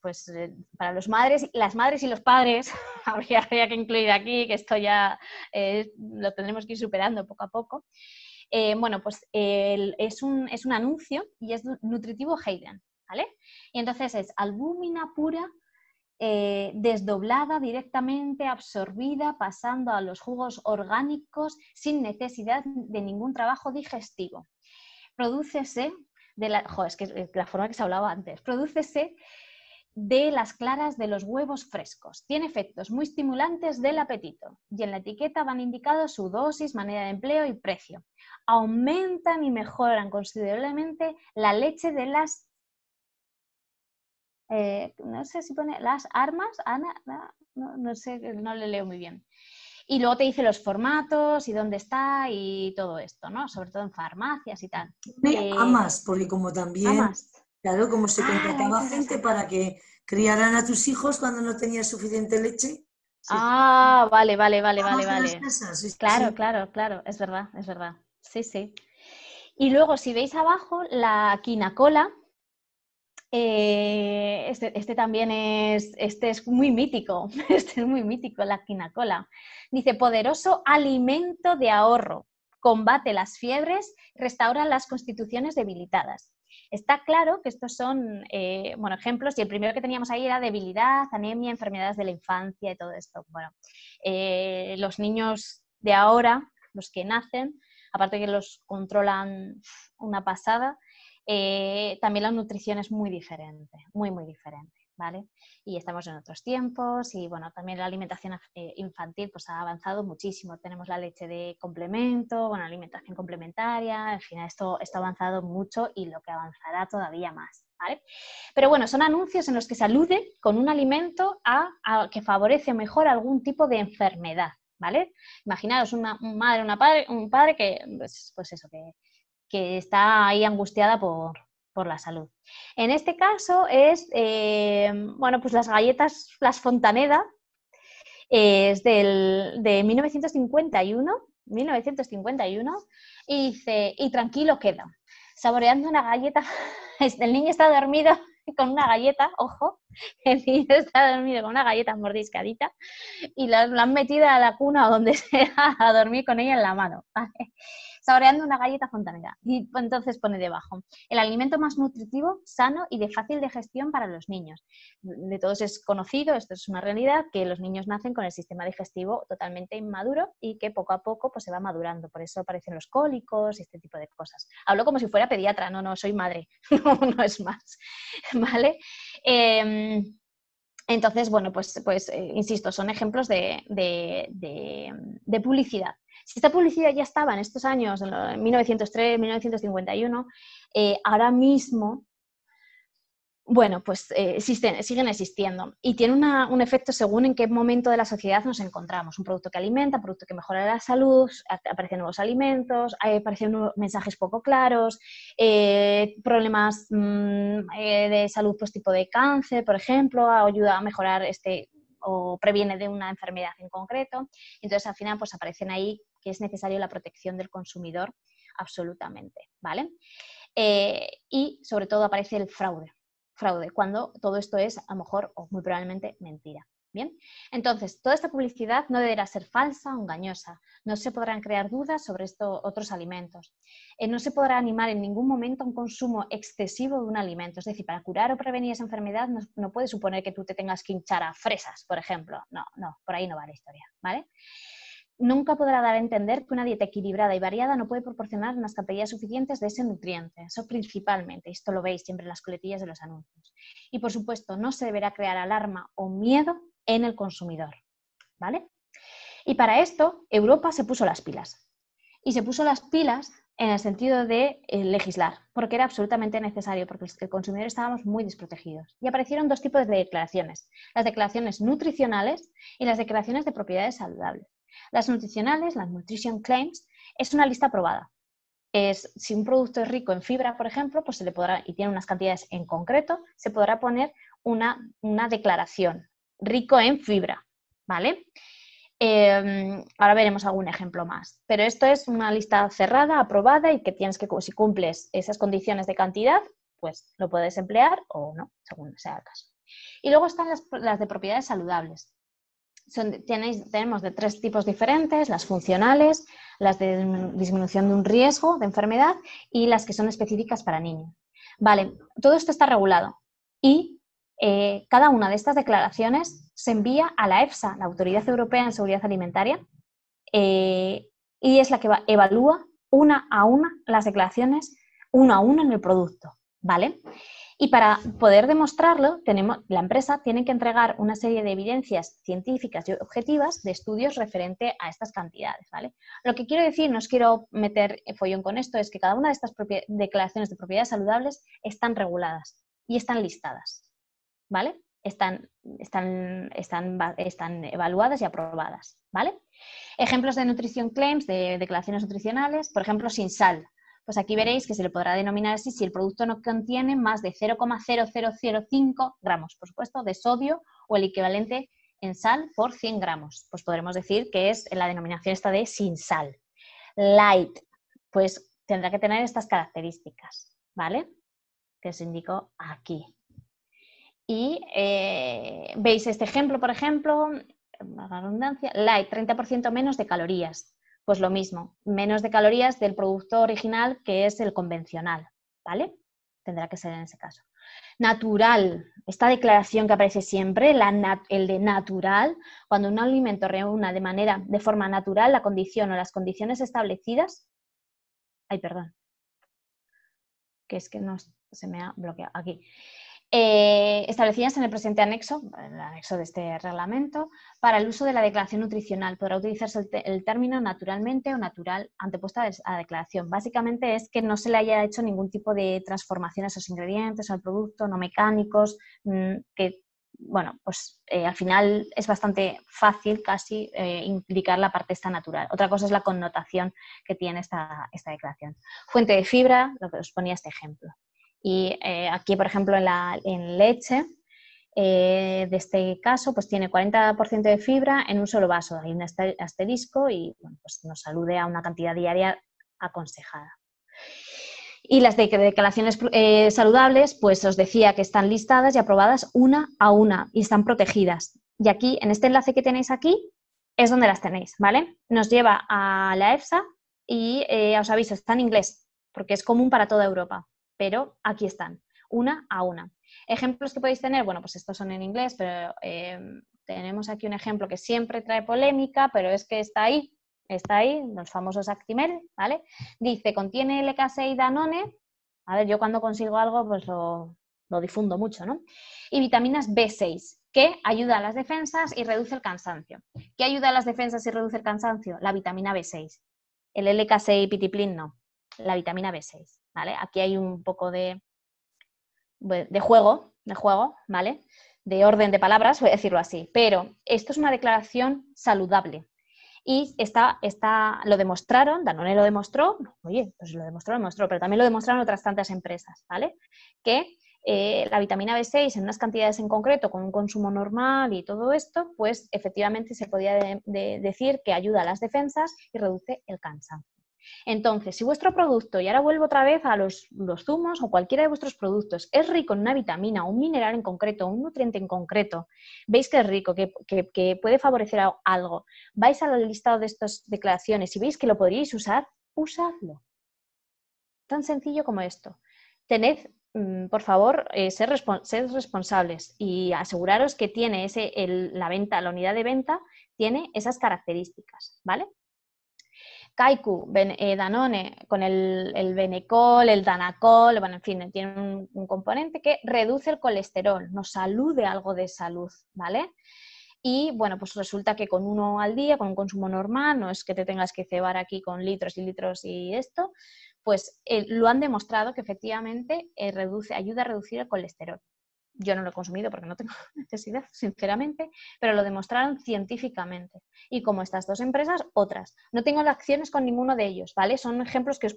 para las madres y los padres habría que incluir aquí, que esto ya lo tendremos que ir superando poco a poco. Bueno, pues es un anuncio y es nutritivo Hayden, ¿vale? Y entonces es albúmina pura, desdoblada directamente, absorbida, pasando a los jugos orgánicos sin necesidad de ningún trabajo digestivo. Prodúcese es que la forma que se hablaba antes. Prodúcese de las claras de los huevos frescos. Tiene efectos muy estimulantes del apetito y en la etiqueta van indicados su dosis, manera de empleo y precio. Aumentan y mejoran considerablemente la leche de las no sé si pone las armas, Ana, no sé, no le leo muy bien. Y luego te dice los formatos y dónde está y todo esto, ¿no? Sobre todo en farmacias y tal. Amas, porque como también, Amas. Claro, como se contrataba gente para que criaran a tus hijos cuando no tenías suficiente leche. Sí. Vale. Sí, claro, es verdad. Sí. Y luego, si veis abajo, la quinacola, este también es muy mítico, la quinacola. Dice, poderoso alimento de ahorro. combate las fiebres, restaura las constituciones debilitadas. Está claro que estos son ejemplos, y el primero que teníamos ahí era debilidad, anemia, enfermedades de la infancia y todo esto. Bueno, los niños de ahora, los que nacen, aparte que los controlan una pasada, también la nutrición es muy diferente, muy, muy diferente, ¿vale? Y estamos en otros tiempos y, bueno, también la alimentación infantil pues ha avanzado muchísimo. Tenemos la leche de complemento, bueno, alimentación complementaria, en fin, esto ha avanzado mucho y lo que avanzará todavía más, ¿vale? Pero bueno, son anuncios en los que se alude con un alimento a que favorece o mejora algún tipo de enfermedad, ¿vale? Imaginaos una madre, un padre que, pues eso, que está ahí angustiada por la salud. En este caso es, pues las galletas, las Fontaneda, es de 1951, y dice, y tranquilo queda, saboreando una galleta, el niño está dormido con una galleta, ojo, el niño está dormido con una galleta mordiscadita y lo han metido a la cuna o donde sea a dormir con ella en la mano, ¿vale? Saboreando una galleta Fontaneda. Y entonces pone debajo, el alimento más nutritivo, sano y de fácil digestión para los niños. De todos es conocido, esto es una realidad, que los niños nacen con el sistema digestivo totalmente inmaduro y que poco a poco pues, se va madurando. Por eso aparecen los cólicos y este tipo de cosas. Hablo como si fuera pediatra, no, soy madre, no es más, ¿vale? Entonces, bueno, insisto, son ejemplos de publicidad. Si esta publicidad ya estaba en estos años, en 1903, 1951, ahora mismo, bueno, pues siguen existiendo y tienen un efecto según en qué momento de la sociedad nos encontramos. Un producto que alimenta, un producto que mejora la salud, aparecen nuevos alimentos, aparecen nuevos mensajes poco claros, problemas de salud, pues tipo de cáncer, por ejemplo, ayuda a mejorar o previene de una enfermedad en concreto. Entonces, al final, pues aparecen ahí que es necesario la protección del consumidor absolutamente, ¿vale? Y sobre todo aparece el fraude, cuando todo esto es a lo mejor o muy probablemente mentira. Bien, entonces toda esta publicidad no deberá ser falsa o engañosa, no se podrán crear dudas sobre estos otros alimentos, no se podrá animar en ningún momento a un consumo excesivo de un alimento, es decir, para curar o prevenir esa enfermedad no puede suponer que tú te tengas que hinchar a fresas, por ejemplo, no, por ahí no va la historia, ¿vale? Nunca podrá dar a entender que una dieta equilibrada y variada no puede proporcionar unas cantidades suficientes de ese nutriente, eso principalmente, esto lo veis siempre en las coletillas de los anuncios. Y por supuesto, no se deberá crear alarma o miedo en el consumidor, ¿vale? Y para esto, Europa se puso las pilas. Y se puso las pilas en el sentido de legislar, porque era absolutamente necesario, porque el consumidor estábamos muy desprotegidos. Y aparecieron dos tipos de declaraciones, las declaraciones nutricionales y las declaraciones de propiedades saludables. Las nutricionales, las Nutrition Claims, es una lista aprobada. Si un producto es rico en fibra, por ejemplo, pues se le podrá, y tiene unas cantidades en concreto, se podrá poner una declaración, rico en fibra, ¿vale? Ahora veremos algún ejemplo más, pero esto es una lista cerrada, aprobada y que tienes que, si cumples esas condiciones de cantidad, pues lo puedes emplear o no, según sea el caso. Y luego están las de propiedades saludables. Tenemos de tres tipos diferentes, las funcionales, las de disminución de un riesgo de enfermedad y las que son específicas para niños. Vale, todo esto está regulado y cada una de estas declaraciones se envía a la EFSA, la Autoridad Europea en Seguridad Alimentaria, y es la que evalúa una a una las declaraciones, uno a uno en el producto, ¿vale? Y para poder demostrarlo, la empresa tiene que entregar una serie de evidencias científicas y objetivas de estudios referente a estas cantidades, ¿vale? Lo que quiero decir, no os quiero meter follón con esto, es que cada una de estas declaraciones de propiedades saludables están reguladas y están listadas, ¿vale? Están evaluadas y aprobadas, ¿vale? Ejemplos de Nutrition Claims, de declaraciones nutricionales, por ejemplo, sin sal. Pues aquí veréis que se le podrá denominar así si el producto no contiene más de 0,0005 gramos, por supuesto, de sodio o el equivalente en sal por 100 gramos. Pues podremos decir que es la denominación esta de sin sal. Light, pues tendrá que tener estas características, ¿vale? Que os indico aquí. Y veis este ejemplo, por ejemplo, la redundancia, light, 30% menos de calorías. pues lo mismo, menos de calorías del producto original que es el convencional, ¿vale? Tendrá que ser en ese caso. Natural, esta declaración que aparece siempre, el de natural, cuando un alimento reúna de forma natural la condición o las condiciones establecidas, que es que no se me ha bloqueado aquí, establecidas en el presente anexo, el anexo de este reglamento, para el uso de la declaración nutricional. Podrá utilizarse el término naturalmente o natural antepuesta a la declaración. Básicamente es que no se le haya hecho ningún tipo de transformación a esos ingredientes, al producto, no mecánicos, que, bueno, pues al final es bastante fácil casi indicar la parte esta natural. Otra cosa es la connotación que tiene esta declaración. Fuente de fibra, lo que os ponía este ejemplo. Y aquí, por ejemplo, en leche, de este caso, pues tiene 40% de fibra en un solo vaso. Hay un asterisco y bueno, pues nos alude a una cantidad diaria aconsejada. Y las declaraciones saludables, pues os decía que están listadas y aprobadas una a una y están protegidas. Y aquí, en este enlace que tenéis aquí, es donde las tenéis, ¿vale? Nos lleva a la EFSA y os aviso, está en inglés, porque es común para toda Europa. Pero aquí están, una a una. Ejemplos que podéis tener, bueno, pues estos son en inglés, pero tenemos aquí un ejemplo que siempre trae polémica, pero es que está ahí, los famosos Actimel, ¿vale? Dice, contiene LK6 Danone, a ver, yo cuando consigo algo, pues lo difundo mucho, ¿no? Y vitaminas B6, que ayuda a las defensas y reduce el cansancio. ¿Qué ayuda a las defensas y reduce el cansancio? La vitamina B6. El LK6 Pitiplin no, la vitamina B6. ¿Vale? Aquí hay un poco de juego, ¿vale? De orden de palabras, voy a decirlo así. Pero esto es una declaración saludable. Y lo demostraron, Danone lo demostró, oye, pues lo demostró, pero también lo demostraron otras tantas empresas, ¿vale? Que la vitamina B6 en unas cantidades en concreto, con un consumo normal y todo esto, pues efectivamente se podía decir que ayuda a las defensas y reduce el cansancio. Entonces, si vuestro producto, y ahora vuelvo otra vez a los zumos o cualquiera de vuestros productos, es rico en una vitamina, un mineral en concreto, un nutriente en concreto, veis que es rico, que puede favorecer algo, vais al listado de estas declaraciones y veis que lo podríais usar, usadlo. Tan sencillo como esto. Tened, por favor, sed responsables y aseguraros que tiene la unidad de venta tiene esas características, ¿vale? Kaiku, Danone, con el Benecol, el Danacol, bueno, en fin, tiene un componente que reduce el colesterol, nos alude a algo de salud, ¿vale? Y bueno, pues resulta que con uno al día, con un consumo normal, no es que te tengas que cebar aquí con litros y litros y esto, pues lo han demostrado que efectivamente ayuda a reducir el colesterol. Yo no lo he consumido porque no tengo necesidad, sinceramente, pero lo demostraron científicamente. Y como estas dos empresas, otras. No tengo acciones con ninguno de ellos, ¿vale? Son ejemplos que os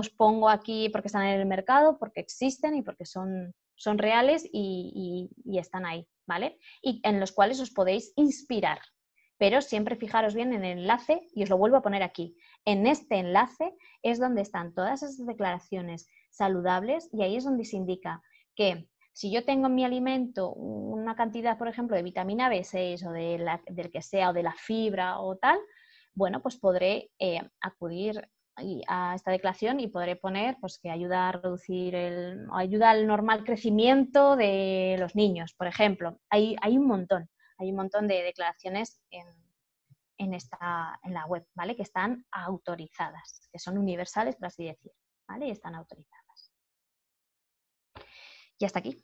pongo aquí porque están en el mercado, porque existen y porque son reales y están ahí, ¿vale? Y en los cuales os podéis inspirar. Pero siempre fijaros bien en el enlace, y os lo vuelvo a poner aquí. En este enlace es donde están todas esas declaraciones saludables y ahí es donde se indica que si yo tengo en mi alimento una cantidad, por ejemplo, de vitamina B6 o del que sea, o de la fibra o tal, bueno, pues podré acudir a esta declaración y podré poner pues, que ayuda a reducir ayuda al normal crecimiento de los niños, por ejemplo. Hay un montón de declaraciones en la web, ¿vale? Que están autorizadas, que son universales, por así decir, ¿vale? Y están autorizadas. Y hasta aquí.